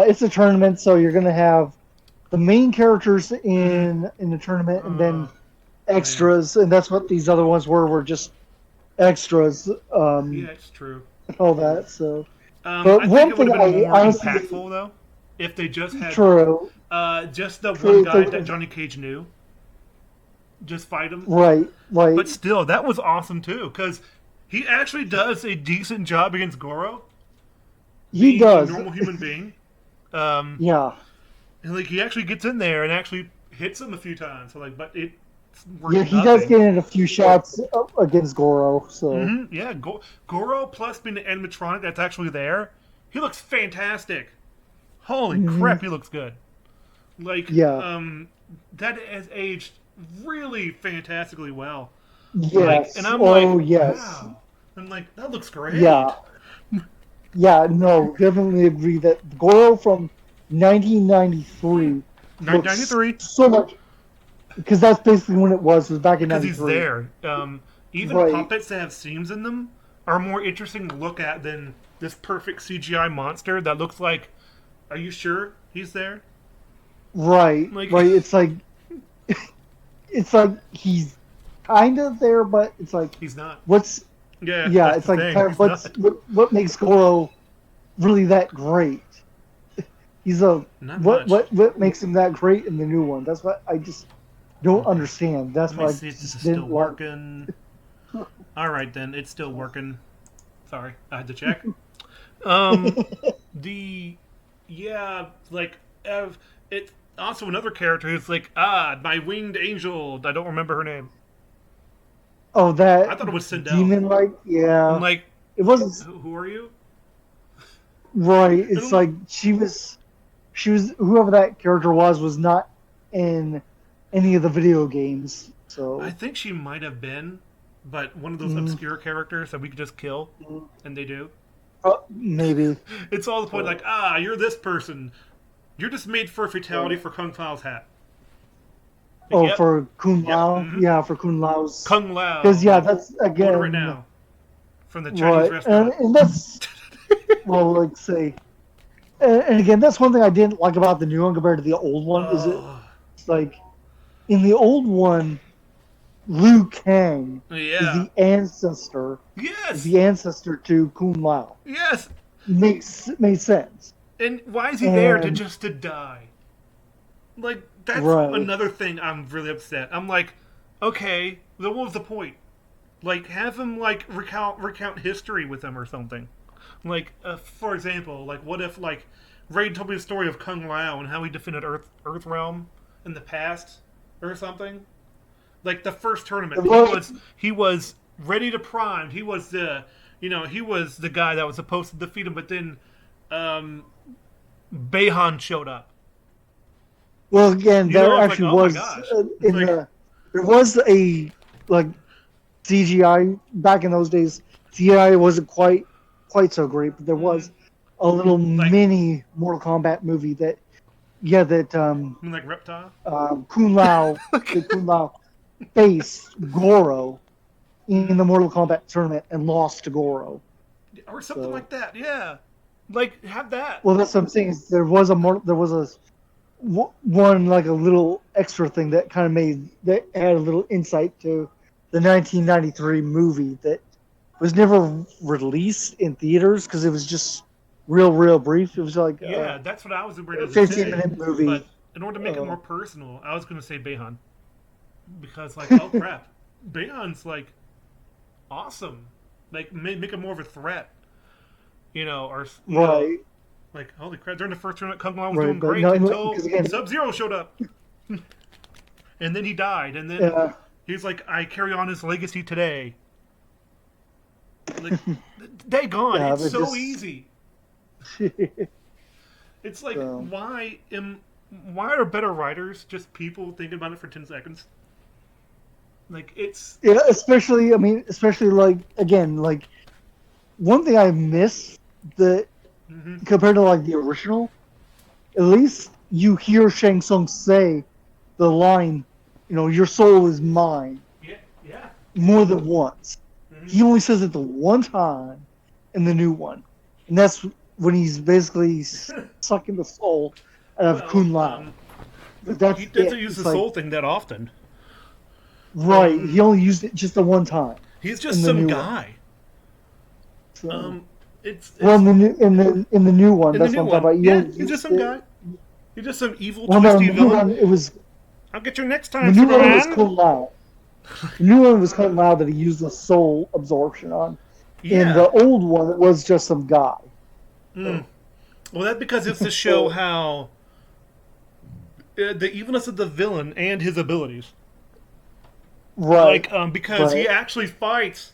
It's a tournament, so you're gonna have the main characters in the tournament, and then extras, and that's what these other ones were just extras. Yeah, it's true. All that. So, but I think it would have been more honestly, impactful though if they just had true. Just the one guy that Johnny Cage knew. Just fight him. Right. But still, that was awesome too, because he actually does a decent job against Goro. He does. A normal human being. Yeah. And like he actually gets in there and actually hits him a few times. So like, but it. Yeah, he does get in a few shots against Goro. So yeah, Goro plus being the animatronic that's actually there, he looks fantastic. Holy crap, he looks good. Like, that has aged really fantastically well. Yes. Like, and I'm wow. I'm like, that looks great. Yeah. Yeah, no, definitely agree that Goro from 1993. 1993. So much. Because that's basically when it was back in 93. Because he's there. Even puppets that have seams in them are more interesting to look at than this perfect CGI monster that looks like, are you sure he's there? Right. Like, right. It's like he's kind of there, but it's like he's not. Yeah, it's like kind of what makes Goro really that great. He's what makes him that great in the new one? That's what I just don't understand. That's why see if this is still working. All right, then it's still working. Sorry, I had to check. It's also another character who's like, my winged angel. I don't remember her name. Oh, that I thought it was Sindel. Demon, yeah. I'm like, it wasn't. Who are you? Right. It's like she was whoever that character was not in any of the video games. So I think she might have been, but one of those obscure characters that we could just kill, and they do. Maybe. It's all the point, like, you're this person. You're just made for a fatality for Kung Lao's hat. Oh, for Kung Lao? Yep. Yeah, for Kung Lao's. Kung Lao. Because, that's, again... Order it now. From the Chinese restaurant. And that's... well, like, say... and again, that's one thing I didn't like about the new one compared to the old one. Is Oh, it's like in the old one, Liu Kang is yeah. Yes. the ancestor to Kung Lao. Yes. Makes sense. And why is he there to And just to die? Like that's right, another thing I'm really upset. I'm like, okay, then what was the point? Like have him like recount history with him or something. Like for example, like what if like Ray told me the story of Kung Lao and how he defended Earth Realm in the past or something. Like the first it tournament, was he was ready to prime. He was the he was the guy that was supposed to defeat him, but then um, Behan showed up. well again. You know, There I was like, actually oh my was gosh, it's in like the there was a like CGI back in those days. CGI wasn't quite so great, but there mm, was a little like mini Mortal Kombat movie that yeah that like reptile Kung Lao the Kung Lao faced Goro in the Mortal Kombat tournament and lost to Goro. or something So like that. Yeah, like have that. well, that's what I'm saying. Is there was a one like a little extra thing that kind of made that had a little insight to the 1993 movie that was never released in theaters because it was just real brief. It was like Yeah, that's what I was ready a to 15 say. minute But movie. in order to make it Uh, more personal, I was going to say Behan because like oh crap, Behan's like awesome. Like make him more of a threat. Or right, like holy crap! During the first tournament, Kung Lao was right, doing but great no, until because again, Sub Zero showed up, and then he died, and then uh, he's like, "I carry on his legacy today." Like, they gone. yeah, It's but so just easy. It's like so. why are better writers just people thinking about it for 10 seconds? Like it's Yeah, especially I mean, especially like again, like one thing I miss that mm-hmm. compared to like the original, at least you hear Shang Tsung say the line, your soul is mine Yeah, yeah. more than once. Mm-hmm. He only says it the one time in the new one, and that's when he's basically sucking the soul out of Well, Kun Lao. But he that's doesn't it. use It's the like soul thing that often. right. He only used it just the one time He's in just the some new one. guy. So well, It's in the new one, in the that's new what I'm talking one. about. You Yeah, only he's just used some it. guy. He's just some evil, Well, no, in twisty the new villain. one it was I'll get you next the time, new one was Superman. Kun Lao. The new one was Kun Lao that he used the soul absorption on. In Yeah. the old one, it was just some guy. Mm. So, Well, that's because it's to show so how the evilness of the villain and his abilities. right, Like, because he right. actually fights,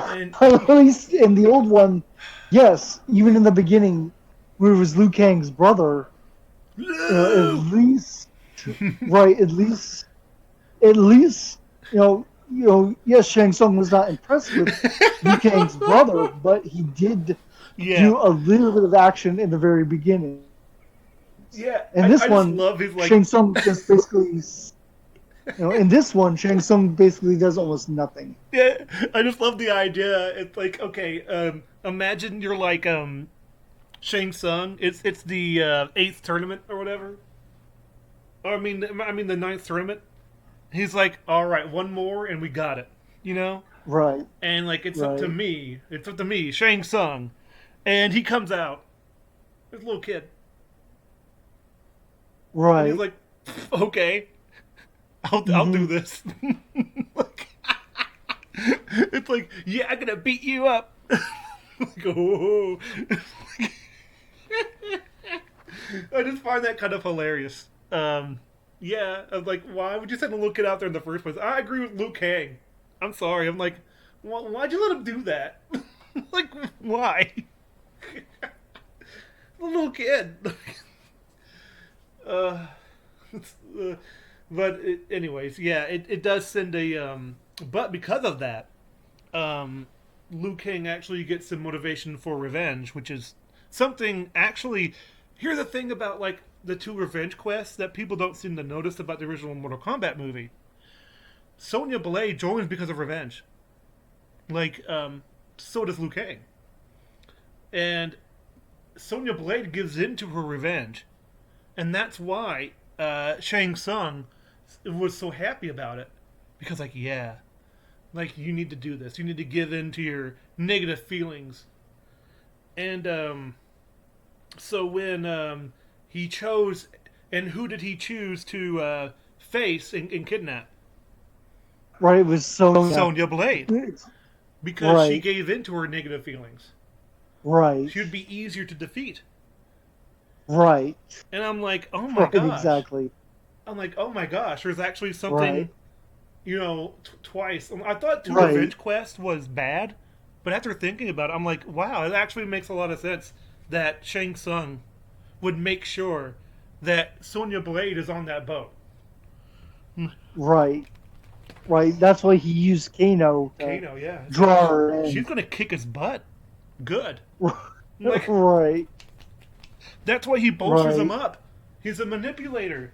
and At least in the old one, yes, even in the beginning, where it was Liu Kang's brother, at Luke. least, right, at least, yes, Shang Tsung was not impressed with Liu Kang's brother, but he did Yeah, do a little bit of action in the very beginning. yeah. And I this just one, love his like. Shang Tsung just basically, in this one, Shang Tsung basically does almost nothing. Yeah, I just love the idea. It's like okay, imagine you're like Shang Tsung. It's the eighth tournament or whatever. Or I mean the ninth tournament. He's like, all right, one more and we got it. You know. Right, And like it's up to right, me. It's up to me, Shang Tsung, and he comes out, this little kid, and he's right. like, okay, I'll do Hmm. this. Like, it's like, yeah, I'm gonna beat you up. Like, oh. I just find that kind of hilarious. Yeah, I'm like, why would you send a little kid out there in the first place? I agree with Liu Kang. I'm sorry. I'm like, why'd you let him do that? Like, why? The little kid. uh, uh, but anyways, yeah, it does send a but because of that, um, Liu Kang actually gets some motivation for revenge, which is something actually. Here's the thing about like the two revenge quests that people don't seem to notice about the original Mortal Kombat movie. Sonya Blade joins because of revenge. Like, so does Liu Kang. And Sonya Blade gives in to her revenge, and that's why Shang Tsung was so happy about it, because like yeah, like you need to do this. You need to give in to your negative feelings. And so when he chose, and who did he choose to face and kidnap? Right, it was Sonya. Sonya Blade, because she Right, gave in to her negative feelings. right, She would be easier to defeat. right, And I'm like, oh my right, gosh. exactly. I'm like, oh my gosh. There's actually something, Right, twice. I thought Two right, Revenge Quest was bad, but after thinking about it, I'm like, wow, it actually makes a lot of sense that Shang Tsung would make sure that Sonya Blade is on that boat. right, right. That's why he used Kano to Kano, yeah. It's like draw her she's in. gonna kick his butt. Good. Like Right, that's why he bolsters him right, up. He's a manipulator.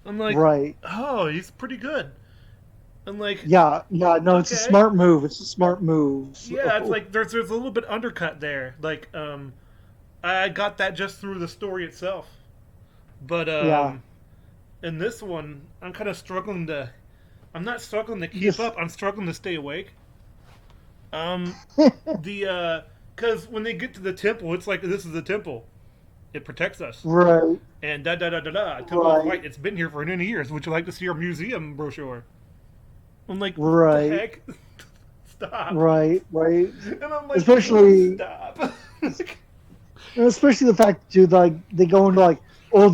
I'm like, right. oh, he's pretty good. I'm like, Yeah, yeah. No, it's a okay. smart move. It's a smart move. Yeah, it's So, like there's a little bit undercut there. Like I got that just through the story itself. But yeah, in this one, I'm kind of struggling to. I'm not struggling to keep just up. I'm struggling to stay awake. Um, the because when they get to the temple, it's like this is the temple. It protects us. right, And da da da da da. Temple of right, Light. It's been here for many years. Would you like to see our museum brochure? I'm like, what the right, heck? Stop. right, right. And I'm like, Especially, stop. especially the fact too, like they go into like all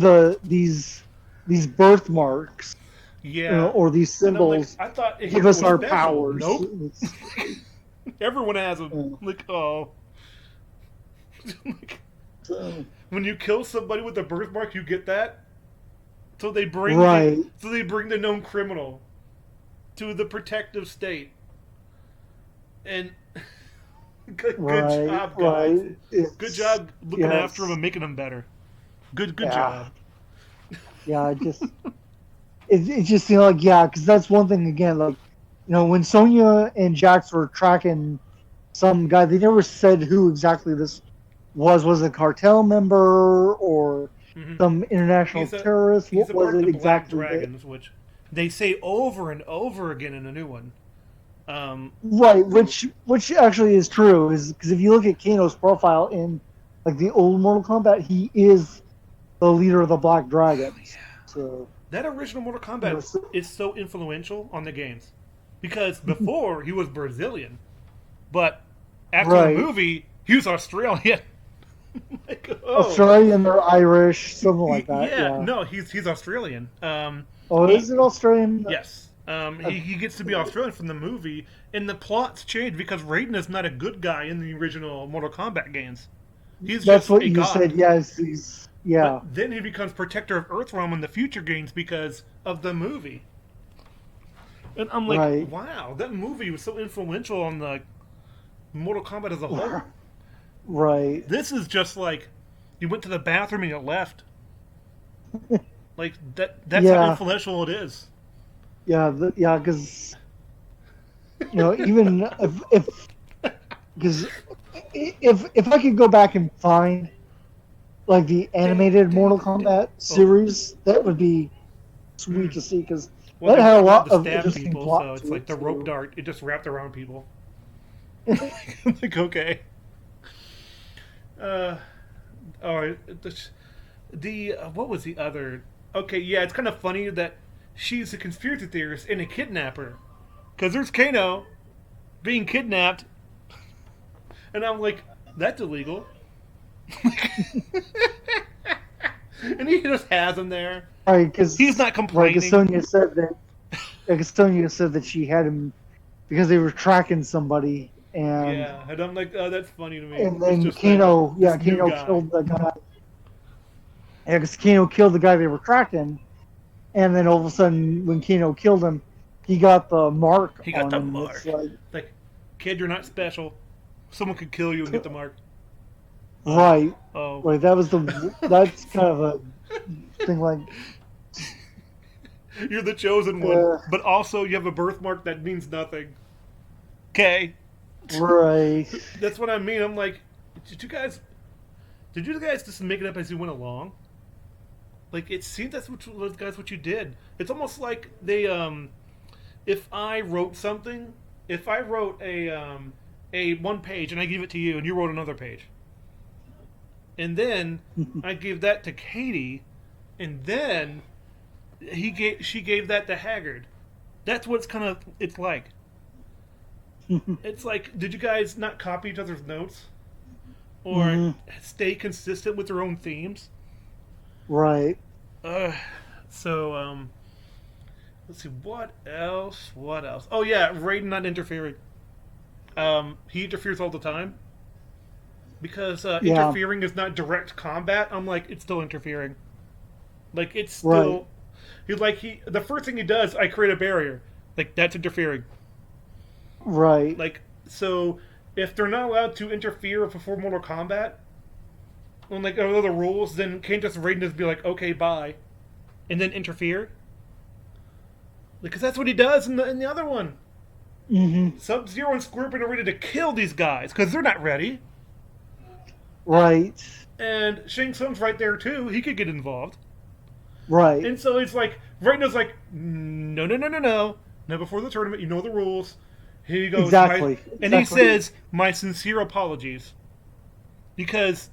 these birthmarks, Yeah. or these And I'm like, symbols I thought give Hitler us was our special. powers. Nope. Everyone has them. Uh, Like, oh. Like, so, when you kill somebody with a birthmark, you get that. So they bring right, the known criminal to the protective state. And good right, job, guys. right. Good It's job looking after them yes, and making them better. Good yeah, job. yeah. It just like yeah, because that's one thing again. Like when Sonya and Jax were tracking some guy, they never said who exactly this was. Was it a cartel member or Hmm. some international He's a terrorist? he's What a was part of it the Black exactly that? Dragons, which they say over and over again in a new one. Um, Right, which actually is true, is because if you look at Kano's profile in like the old Mortal Kombat, he is the leader of the Black Dragons. So that original Mortal you Kombat know, so, is so influential on the games because before he was Brazilian, but after the right, movie he was Australian. Like, oh, Australian or Irish, something like that. yeah, Yeah. no, he's Australian. Oh, He is it Australian? Yes. Uh, He gets to be Australian from the movie, and the plots change because Raiden is not a good guy in the original Mortal Kombat games. He's That's just what a you said. god. Yes, he's But yeah, then he becomes protector of Earthrealm in the future games because of the movie. And I'm like, right, wow, that movie was so influential on the Mortal Kombat as a whole. right. This is just like you went to the bathroom and you left. Like that's how Yeah, influential it is. yeah, yeah. Because even if because if I could go back and find like the Ding, animated Mortal ding, ding. Kombat Oh, series, that would be sweet mm. to see because Well, that they had a weren't allowed lot to of stab interesting people, so plot it's to like it the rope too. dart. It just wrapped around people. Like like, okay. Uh, all right. The what was the other? Okay, yeah, it's kind of funny that she's a conspiracy theorist and a kidnapper, because there's Kano being kidnapped, and I'm like, that's illegal. And he just has him there. Right, He's not because complaining. Sonya said that Sonya said that she had him because they were tracking somebody, Yeah, and I'm like, oh, that's funny to me. and It's then just like Kano, yeah, this new Kano guy. killed the guy. Yeah, because Kano killed the guy they were tracking, and then all of a sudden, when Kano killed him, he got the mark He got on the him. It's mark. like, Like, kid, you're not special. Someone could kill you and get the mark. Oh, right, oh. right. That's kind of a thing. Like, You're the chosen one, uh, but also you have a birthmark that means nothing. Okay, right, that's what I mean. I'm like, Did you guys? Did you guys just make it up as you went along? Like it seems that's what you did. It's almost like they if I wrote something, if I wrote a one page and I gave it to you and you wrote another page, and then I gave that to Katie, and then she gave that to Haggard. That's what it's like. It's like, did you guys not copy each other's notes or stay consistent with their own themes? Right. Uh, so let's see what else. What else? Oh yeah, Raiden not interfering. He interferes all the time because Yeah. interfering is not direct combat. I'm like, it's still interfering. Like it's Right. still. The first thing he does, I create a barrier. Like that's interfering. Right. Like so, if they're not allowed to interfere before Mortal Kombat, on like other rules, then can't just Raiden just be like, okay, bye, and then interfere? Because that's what he does in the other one. Sub Zero and Scorpion are ready to kill these guys because they're not ready. Right. And Shang Tsung's right there too. He could get involved. Right. And so it's like Raiden's like, no, no, no, no, no. Now before the tournament, you know the rules. Here he goes. Exactly. And he Exactly. says, my sincere apologies. Because,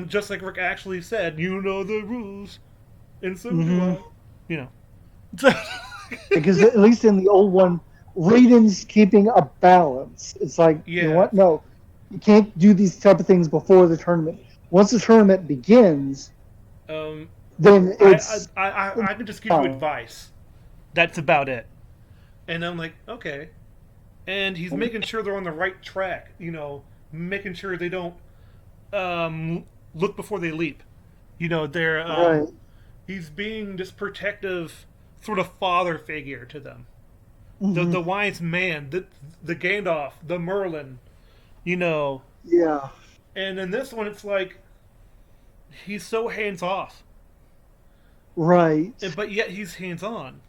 just like Rick actually said, you know the rules. And so do I. You know. So, Because at least in the old one, Raiden's keeping a balance. It's like, you know yeah. what? No, you can't do these type of things before the tournament. Once the tournament begins, Um, then it's I can just give you advice. That's about it. And I'm like, okay. And he's making sure they're on the right track, you know, making sure they don't look before they leap. You know, right. he's being this protective sort of father figure to them. The wise man, the Gandalf, the Merlin, you know. Yeah. And in this one, it's like he's so hands off, Right. but yet he's hands on.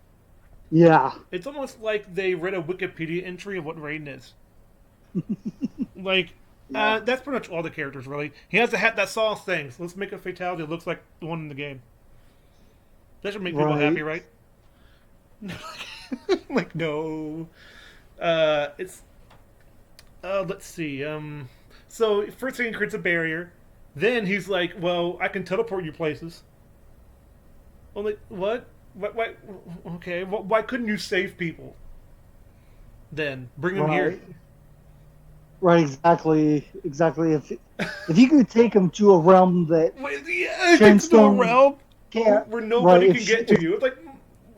Yeah. It's almost like they read a Wikipedia entry of what Raiden is. Like, Yeah. that's pretty much all the characters, really. He has a hat that saws things. Let's make a fatality that looks like the one in the game. That should make people happy, right? Like, no. It's. Let's see. So, first thing he creates a barrier. Then he's like, well, I can teleport you places. I'm like, what? Why? Okay, why couldn't you save people? Then bring them here. Right. Right. Exactly. Exactly. If you could take him to a realm that Wait, yeah, Shang it's to a Tsung realm can't, where right? nobody can get to you. It's like,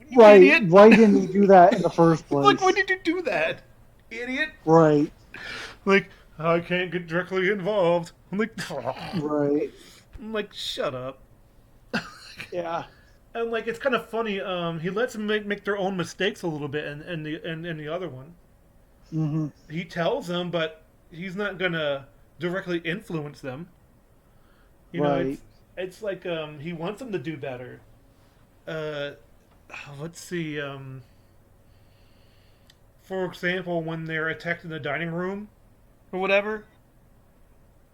you Right. idiot! Why didn't he do that in the first place? Like, why did you do that, idiot? Right. Like, I can't get directly involved. I'm like, Right. I'm like, shut up. Yeah. And like, it's kind of funny. He lets them make their own mistakes a little bit in the other one. He tells them, but he's not gonna directly influence them. You know, Right. it's like he wants them to do better. Uh, let's see. For example, when they're attacked in the dining room or whatever,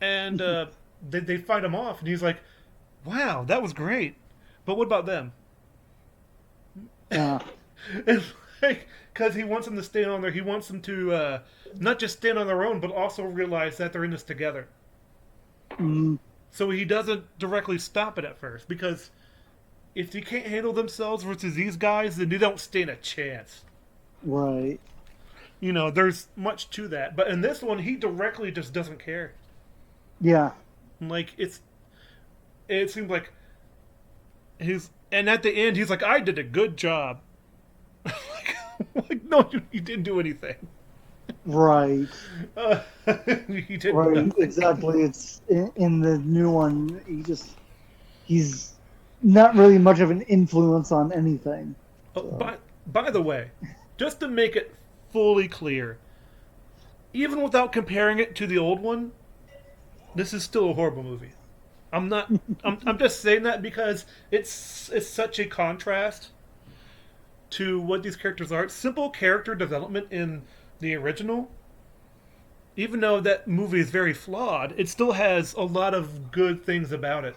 and they fight him off, and he's like, "Wow, that was great," but what about them? Yeah. It's like because he wants them to stay on there. He wants them to not just stand on their own, but also realize that they're in this together. So he doesn't directly stop it at first because if they can't handle themselves versus these guys, then they don't stand a chance. Right. You know, there's much to that. But in this one, he directly just doesn't care. Yeah. Like it seems like and at the end he's like, I did a good job. Like no, you didn't do anything. Right. You did Right. nothing. Exactly. It's in the new one. He's not really much of an influence on anything. Oh, So. by the way, just to make it fully clear, even without comparing it to the old one, this is still a horrible movie. I'm not. I'm just saying that because it's such a contrast to what these characters are. It's simple character development in the original, even though that movie is very flawed, it still has a lot of good things about it.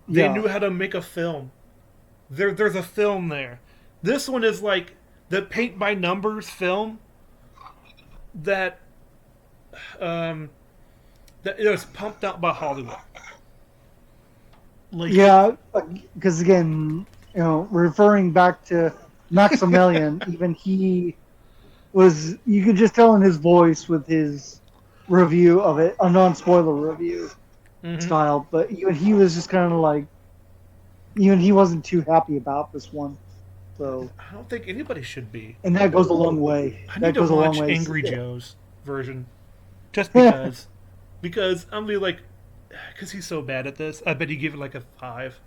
They Yeah, knew how to make a film. There's a film there. This one is like the paint by numbers film that um, that it was pumped out by Hollywood. Like it, yeah. Because again, referring back to Maximilian, even he was. You could just tell in his voice with his review of it, a non-spoiler review mm-hmm. style. But even he was just kind of like, even he wasn't too happy about this one. So, I don't think anybody should be. and that goes a long way. I need That to goes a long watch way. Angry Joe's version just because I'm be like, because he's so bad at this. I bet he give it like a 5.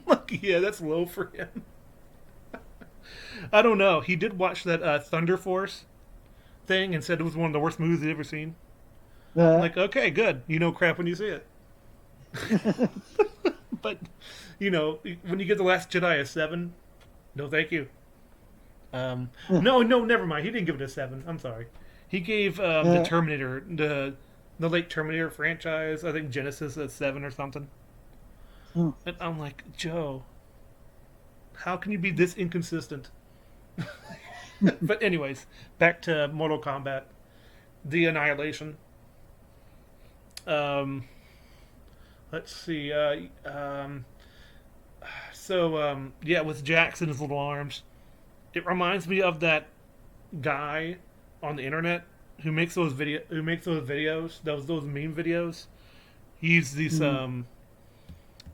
Like, yeah, that's low for him. I don't know. He did watch that Thunder Force thing and said it was one of the worst movies he'd ever seen. I'm Uh, like, okay, good. You know crap when you see it. But, when you get The Last Jedi a 7, no thank you. No, never mind. He didn't give it a 7. I'm sorry. He gave the uh, Terminator, the late Terminator franchise, I think Genesis a 7 or something. hmm. And I'm like, Joe, how can you be this inconsistent? But anyways, back to Mortal Kombat, the Annihilation. Um, let's see. Yeah, with Jackson's little arms, it reminds me of that guy on the internet who makes those videos, those meme videos. He's this Hmm.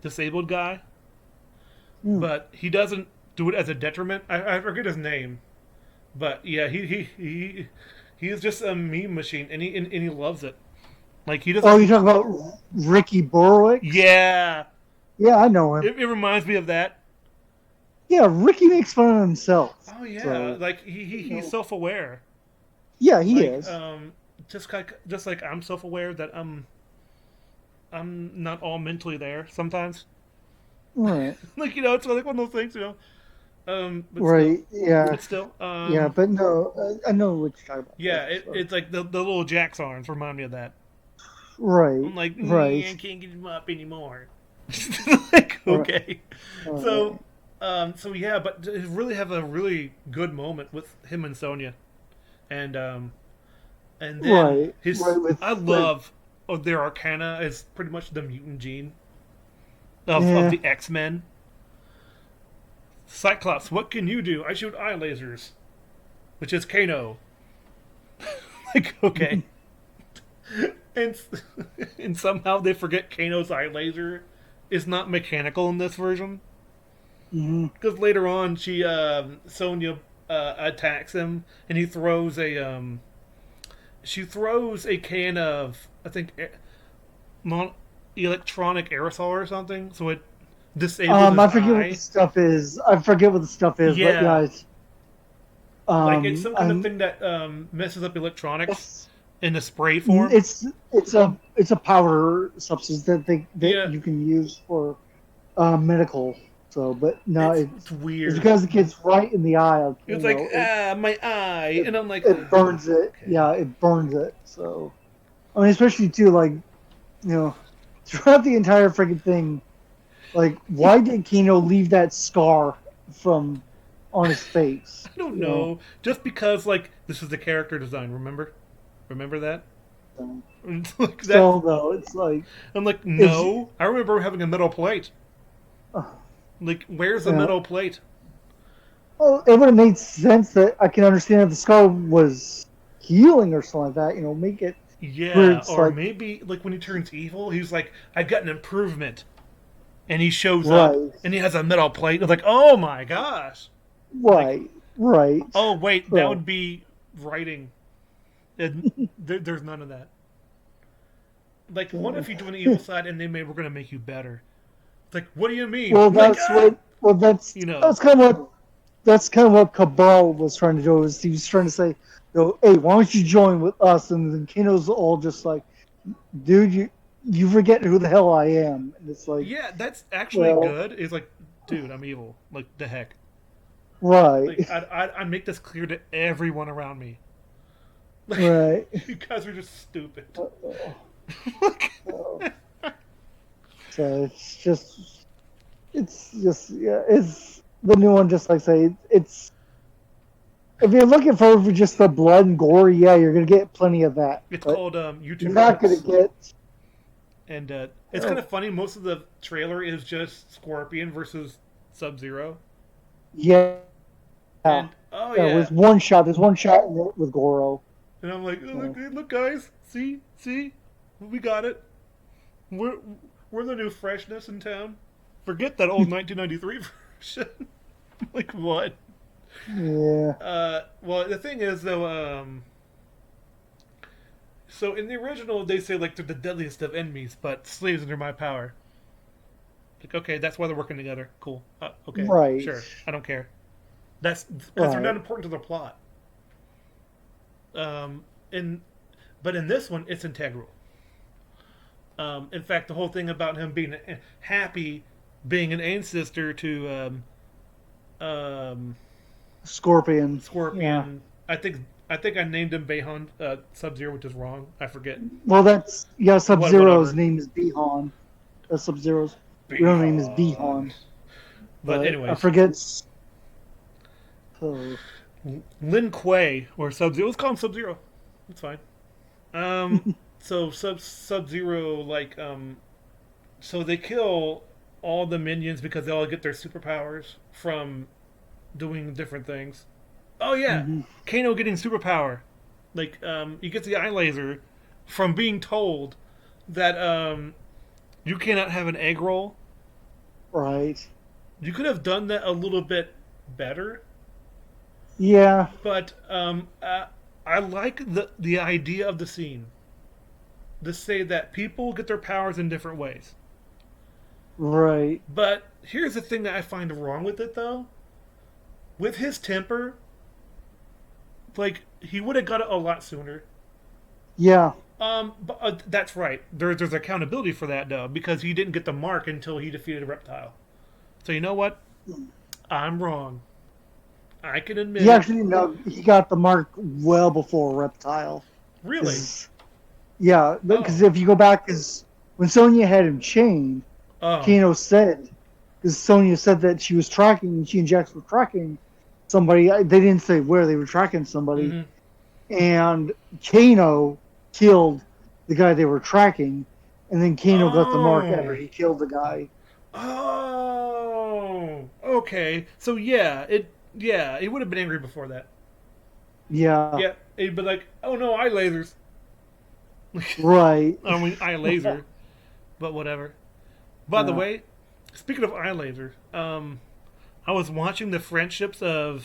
disabled guy, Hmm. but he doesn't do it as a detriment. I forget his name, but yeah, he is just a meme machine, and he loves it. Like he Oh, you doesn't. talking about Ricky Borwick? Yeah, Yeah, I know him. it reminds me of that. Yeah, Ricky makes fun of himself. Oh yeah, So, like you he's know, self aware. yeah, he Like is. just like I'm self aware that I'm not all mentally there sometimes. Right. Like it's like one of those things. But still, Right. Yeah. but still, Yeah, but no, I know what you're talking about. yeah, Yeah. So, it's like the little Jack's arms remind me of that. right. I'm like, Right. I can't get him up anymore. Like, Right. okay. So, Right. so yeah, but to really have a really good moment with him and Sonya, and then Right. his. Right. I With love their Arcana is pretty much the mutant gene of yeah. the X Men. Cyclops, what can you do? I shoot eye lasers, which is Kano. Like, okay. And and somehow they forget Kano's eye laser is not mechanical in this version. Hmm. Because later on, Sonya attacks him, and she throws a can of I think non electronic aerosol or something, so it disables his I forget what the eye. stuff is. I forget what the stuff is, but yeah, Yeah, like it's some kind of I'm thing that messes up electronics it's in the spray form. it's a powder substance that Yeah, you can use for medical. So, but no, it's it's weird. because it gets right in the eye. It's like my eye, It and I'm like, it burns it. okay. Yeah, it burns it. So, I mean, especially too, like throughout the entire freaking thing, like why did Kino leave that scar from on his face? I don't know. Just because like this is the character design. Remember that? So, Like that. still though, it's like I'm like, it's no. I remember having a metal plate. uh, Like, where's the you know, metal plate? well, it would have made sense that I can understand if the scar was healing or something like that. Make it where Yeah, it's or like maybe like when he turns evil, he's like, I've got an improvement, and he shows up right, and he has a metal plate. It's like, oh my gosh. Like, right, right. oh wait, that So, would be writing. And there's none of that. Like, what if you do an evil side and we're gonna make you better? It's like, what do you mean? well, I'm like, that's what. Well, you know, that's kind of what Cabal was trying to do. Was he was trying to say, hey, why don't you join with us? And then Kino's all just like, dude, you forget who the hell I am. And it's like, yeah, that's actually well, good. It's like, dude, I'm evil. Like the heck. Like right, I'd make this clear to everyone around me. Right. You guys are just stupid. Uh, Like, So it's just yeah, it's the new one. Just like say it's if you're looking for just the blood and gore, yeah, you're gonna get plenty of that. it's But called you're YouTube not gonna Clips. get And it's kind oh of funny. Most of the trailer is just Scorpion versus Sub Zero. yeah yeah. And oh With yeah, one shot, there's one shot in it with Goro. and I'm like, oh, So, look, guys, see, we got it. We're we're the new freshness in town. Forget that old 1993 version. Like what? yeah. Well, the thing is though, so in the original they say like they're the deadliest of enemies, but slaves under my power. Like okay, that's why they're working together. Cool. Okay, Right. sure. I don't care. That's because they're not Right. important to the plot. In but in this one, it's integral. In fact, the whole thing about him being happy, being an ancestor to Scorpion. Yeah. Scorpion. I think I named him Behan Sub Zero, which is wrong. I forget. Well, that's yeah. Sub Zero's Whatever. name is Bihan. Sub Zero's real name is Behan. Bihan. But But I anyways, forget. Oh. Lin Kuei or Sub Zero. Let's call him Sub Zero. That's fine. So Sub Zero so they kill all the minions because they all get their superpowers from doing different things. Oh yeah, Hmm. Kano getting superpower. He gets the eye laser from being told that you cannot have an egg roll. Right. You could have done that a little bit better, Yeah. but I like the idea of the scene. To say that people get their powers in different ways. Right. But here's the thing that I find wrong with it, though. With his temper, like he would have got it a lot sooner. Yeah. But that's right. There's accountability for that though, because he didn't get the mark until he defeated a reptile. So you know what? I'm wrong. I can admit He it. actually no. He got the mark well before Reptile. Really? 'Cause- Yeah, because Oh. if you go back, because when Sonya had him chained, Oh. Kano said, because Sonya said that she was tracking, she and Jax were tracking somebody. They didn't say where they were tracking somebody, Hmm. and Kano killed the guy they were tracking, and then Kano got the mark after Oh. he killed the guy. Oh. Okay. So yeah, he would have been angry before that. Yeah, Yeah, he'd be like, "Oh no, eye lasers." right. I mean, eye laser, but whatever. By the Yeah. way, speaking of eye laser, I was watching the friendships of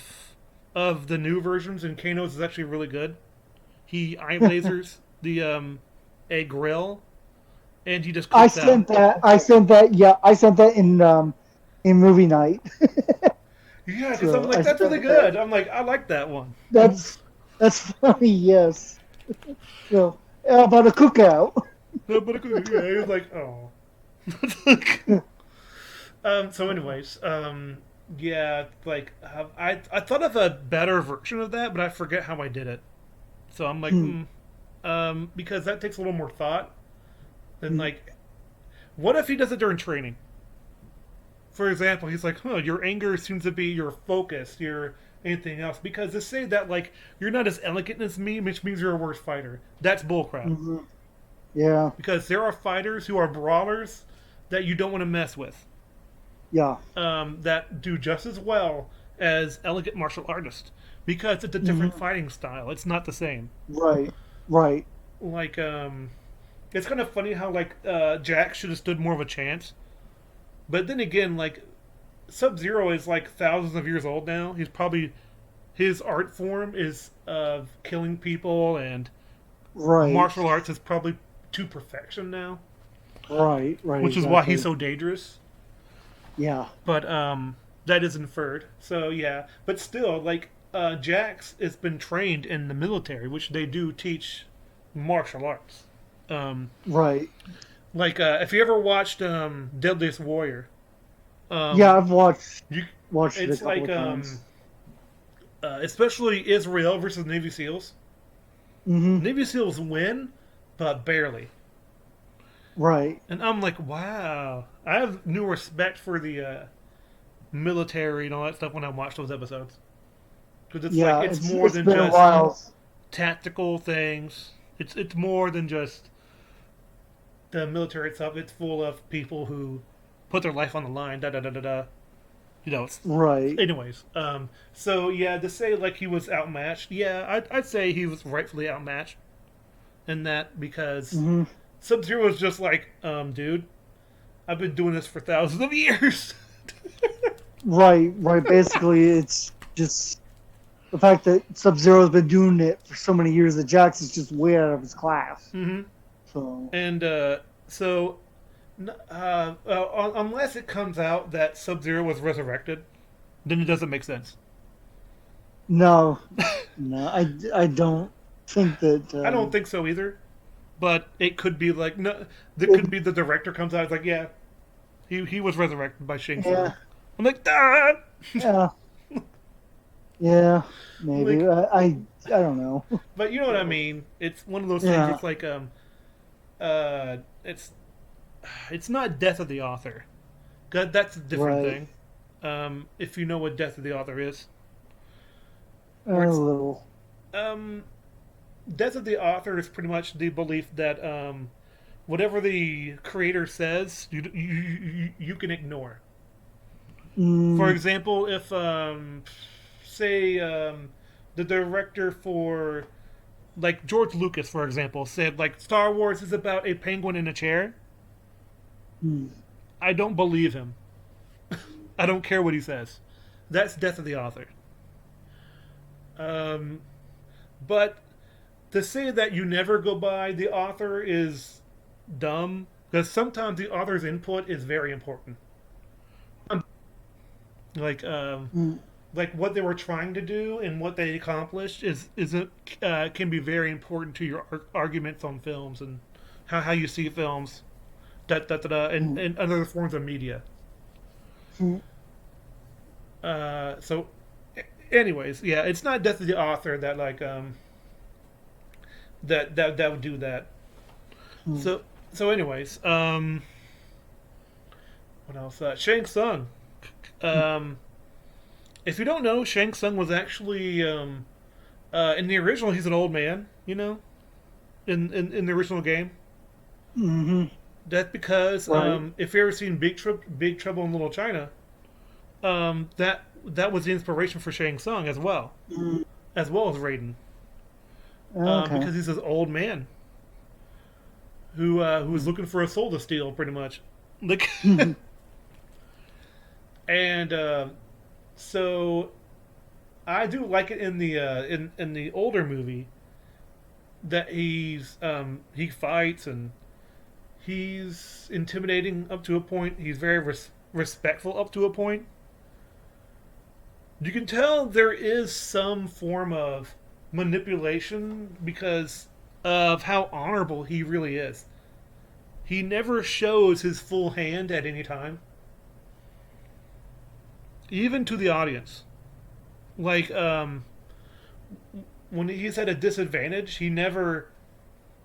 the new versions, and Kano's is actually really good. He eye lasers the a grill, and he just I cooks out. sent that. I sent that. Yeah, I sent that in movie night. Yeah, because I'm So like, I that's really sent that. good. I'm like, I like that one. That's funny. Yes. So about a cookout. No, but yeah, he was like, oh. So, anyways, yeah, I thought of a better version of that, but I forget how I did it. So I'm like, Hmm. because that takes a little more thought. Than Hmm. like, what if he does it during training? For example, he's like, huh, your anger seems to be your focus, your anything else. Because to say that like you're not as elegant as me, which means you're a worse fighter, that's bullcrap. Mhm. Yeah. Because there are fighters who are brawlers that you don't want to mess with. Yeah. That do just as well as elegant martial artists because it's a different Mhm. fighting style. It's not the same. Right. Right. Like, it's kind of funny how like Jack should have stood more of a chance, but then again, like Sub Zero is like thousands of years old now. He's probably his art form is of killing people, and Right. martial arts is probably to perfection now, Right. Right. which is why he's Exactly. so dangerous. Yeah. But that is inferred. So yeah, but still, like Jax has been trained in the military, which they do teach martial arts. Um, Right. if you ever watched Deadliest Warrior, Yeah. I've you, watched it a it's couple like of times. especially Israel versus Navy SEALs. Hmm. Navy SEALs win, but barely. Right. And I'm like, wow. I have new respect for the military and all that stuff when I watch those episodes. Because it's like Yeah, it's more it's than been a just while. tactical things. It's more than just the military itself. It's full of people who put their life on the line. Da da da da da. You know. Right. Anyways, so yeah, to say like he was outmatched, yeah, I'd say he was rightfully outmatched in that because Hmm. Sub Zero was just like, dude, I've been doing this for thousands of years. Right. Right. Basically, it's just the fact that Sub Zero's been doing it for so many years that Jax is just way out of his class. hmm So And so, unless it comes out that Sub Zero was resurrected, then it doesn't make sense. no, no, I don't think that. I don't think so either. But it could be like no, there It, could be the director comes out it's like yeah, he was resurrected by Shang Tsung. yeah, I'm like ah! yeah, yeah, maybe. like, I don't know. but you know what I So, mean. It's one of those things. yeah, It's like uh, it's it's not death of the author. That's a different right. thing. If you know what death of the author is, A where it's little. um, death of the author is pretty much the belief that whatever the creator says, you can ignore. For Mm, example, if say the director for like George Lucas, for example, said like Star Wars is about a penguin in a chair, mm, I don't believe him. I don't care what he says. That's death of the author. Um, but to say that you never go by the author is dumb because sometimes the author's input is very important. Like mm, like what they were trying to do and what they accomplished is it can be very important to your arguments on films and how you see films, mm, and other forms of media. mm. So, anyways, yeah, it's not death of the author that like that would do that. Mm. So anyways, what else? Shang Tsung. Um, if you don't know, Shang Tsung was actually in the original. He's an old man, you know, in the original game. Mm-hmm. That's because Right. if you ever seen Big Trouble in Little China, that was the inspiration for Shang Tsung Mm. as well as Raiden, Okay. because he's this old man who was Mm. looking for a soul to steal, pretty much. Like, and so I do like it in the in the older movie that he fights and he's intimidating up to a point. He's very respectful up to a point. You can tell there is some form of manipulation because of how honorable he really is. He never shows his full hand at any time, even to the audience. Like when he's at a disadvantage, he never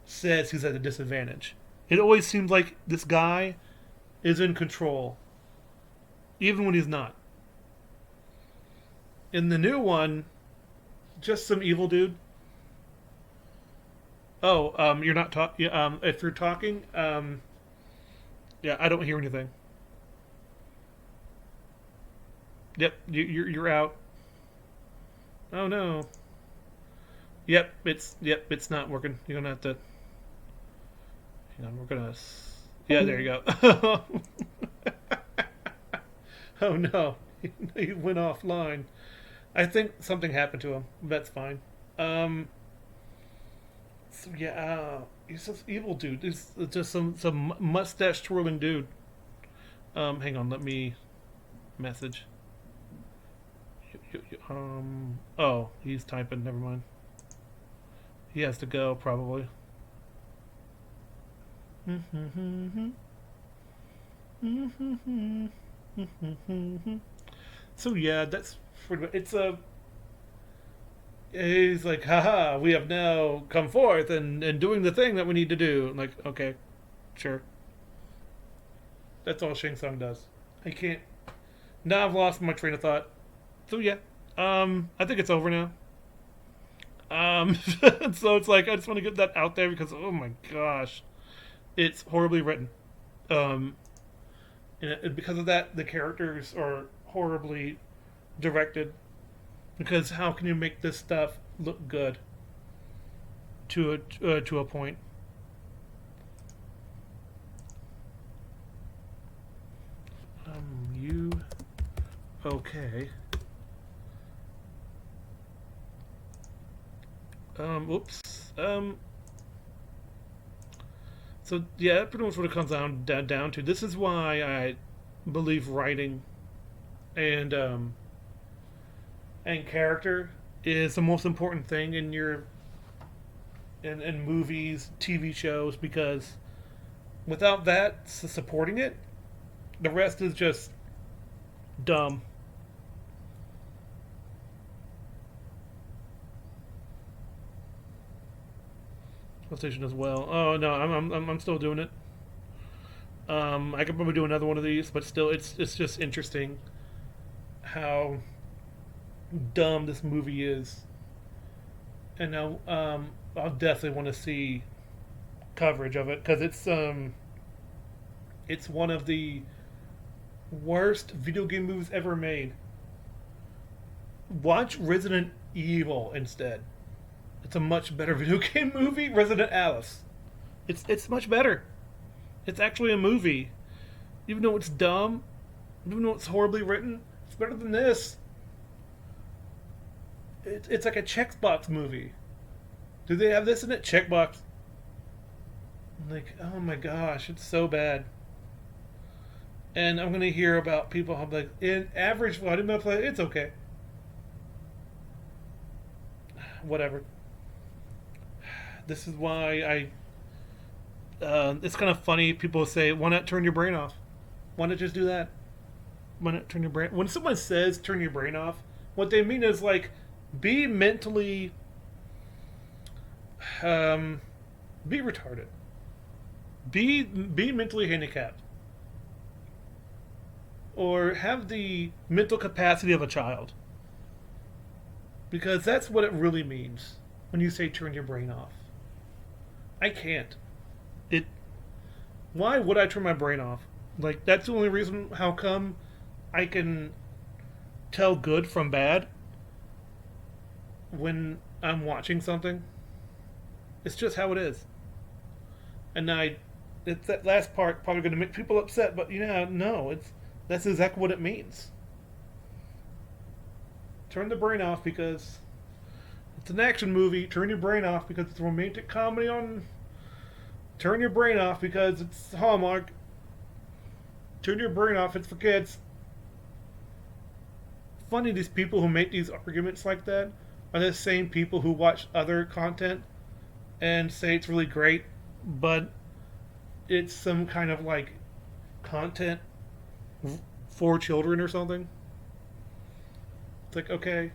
says he's at a disadvantage. It always seems like this guy is in control, even when he's not. In the new one, just some evil dude. Oh, you're not talking. Yeah, if you're talking, yeah, I don't hear anything. Yep, you're out. Oh no. Yep, it's not working. You're gonna have to. Hang on, we're gonna. Yeah, there you go. Oh no, he went offline. I think something happened to him. That's fine. Um, so yeah, he's this evil dude. He's just some mustache twirling dude. Hang on, let me message. Oh, he's typing. Never mind. He has to go probably. So yeah, that's pretty much, it's a he's like, haha, we have now come forth and doing the thing that we need to do. I'm like, okay, sure. That's all Shang Tsung does. I can't. Now I've lost my train of thought. So yeah, I think it's over now. Um, so it's like I just want to get that out there because oh my gosh, it's horribly written. Um, and because of that, the characters are horribly directed. Because how can you make this stuff look good to a point? You okay? Whoops. So yeah, pretty much what it comes down to. This is why I believe writing and and character is the most important thing in your in movies, TV shows, because without that supporting it, the rest is just dumb. PlayStation as well. Oh no, I'm still doing it. I could probably do another one of these, but still, it's just interesting how dumb this movie is, and now I'll definitely want to see coverage of it because it's one of the worst video game movies ever made. Watch Resident Evil instead. It's a much better video game movie. Resident Alice. It's much better. It's actually a movie. Even though it's dumb, even though it's horribly written, it's better than this. It's like a checkbox movie. Do they have this in it? Checkbox. Like, oh my gosh, it's so bad. And I'm gonna hear about people. I'm like, in average volume of play, it's okay. Whatever. This is why I. It's kind of funny. People say, "Why not turn your brain off? Why not just do that? Why not turn your brain?" When someone says "turn your brain off," what they mean is like, be mentally, be retarded, be mentally handicapped, or have the mental capacity of a child, because that's what it really means when you say "turn your brain off." I can't. It. Why would I turn my brain off? Like that's the only reason. How come I can tell good from bad when I'm watching something? It's just how it is. And it's that last part probably going to make people upset, but no, that's exactly what it means. Turn the brain off because it's an action movie. Turn your brain off because it's a romantic comedy on. Turn your brain off because it's Hallmark. Turn your brain off, it's for kids. Funny, these people who make these arguments like that are the same people who watch other content and say it's really great, but it's some kind of like content for children or something. It's like, okay,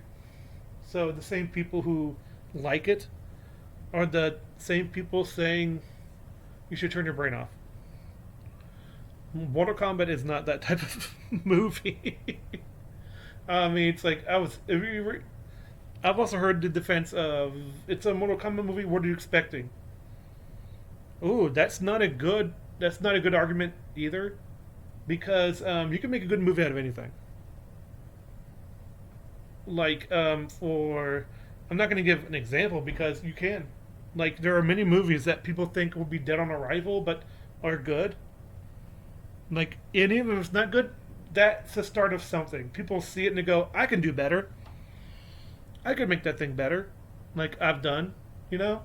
so the same people who like it are the same people saying you should turn your brain off. Mortal Kombat is not that type of movie. I mean, it's like I've also heard the defense of it's a Mortal Kombat movie. What are you expecting? Ooh, that's not a good argument either, because you can make a good movie out of anything. Like for I'm not going to give an example because you can. Like there are many movies that people think will be dead on arrival, but are good. Like any of them is not good. That's the start of something. People see it and they go, "I can do better. I could make that thing better." Like I've done, you know.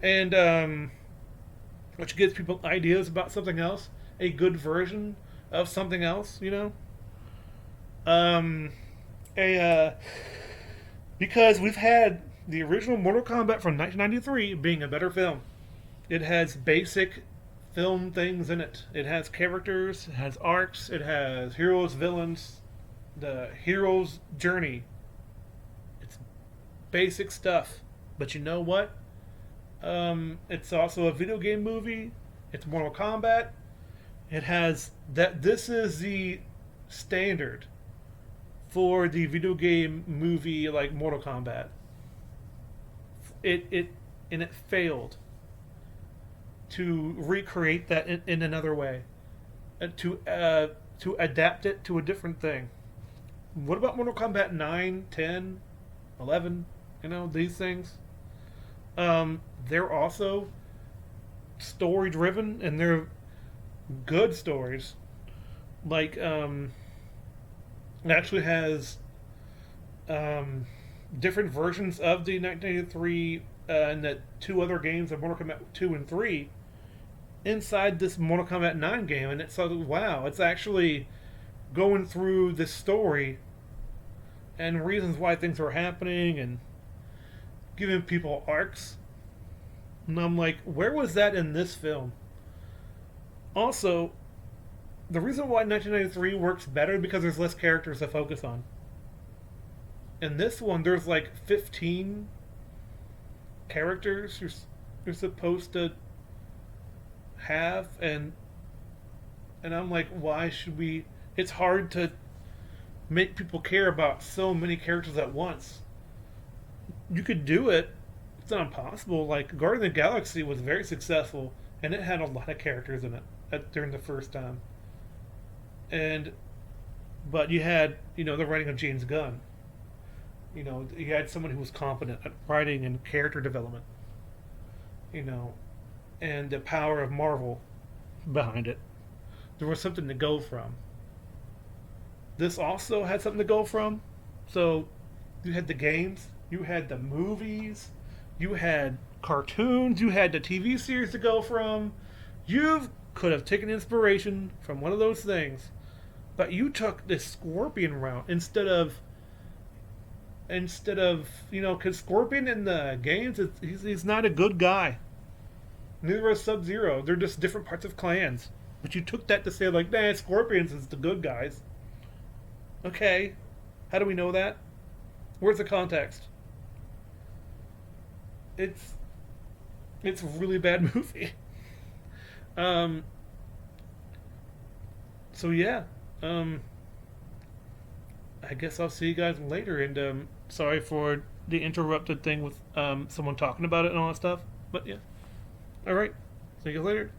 And which gives people ideas about something else, a good version of something else, you know. Um, a because we've had the original Mortal Kombat from 1993 being a better film. It has basic film things in it. It has characters, it has arcs, it has heroes, villains, the hero's journey. It's basic stuff. But you know what? It's also a video game movie. It's Mortal Kombat. It has that. This is the standard for the video game movie like Mortal Kombat. It and it failed to recreate that in another way, to adapt it to a different thing. What about Mortal Kombat 9, 10, 11? You know, these things. They're also story driven and they're good stories. Like, it actually has different versions of the 1983 and the two other games of Mortal Kombat 2 and 3 inside this Mortal Kombat 9 game. And it's like, wow, it's actually going through this story and reasons why things are happening and giving people arcs. And I'm like, where was that in this film? Also, the reason why 1993 works better is because there's less characters to focus on. In this one, there's like 15 characters you're supposed to have, and I'm like, why should we? It's hard to make people care about so many characters at once. You could do it. It's not impossible. Like Guardian of the Galaxy was very successful, and it had a lot of characters in it during the first time. And but you had the writing of James Gunn. You had someone who was competent at writing and character development. And the power of Marvel behind it. There was something to go from. This also had something to go from. So you had the games, you had the movies, you had cartoons, you had the TV series to go from. You could have taken inspiration from one of those things, but you took this Scorpion route instead of because Scorpion in the games, he's not a good guy. Neither is Sub-Zero. They're just different parts of clans. But you took that to say like, nah, Scorpions is the good guys. Okay, how do we know that? Where's the context? It's a really bad movie. So yeah, I guess I'll see you guys later. And sorry for the interrupted thing with someone talking about it and all that stuff. But yeah, all right. See you later.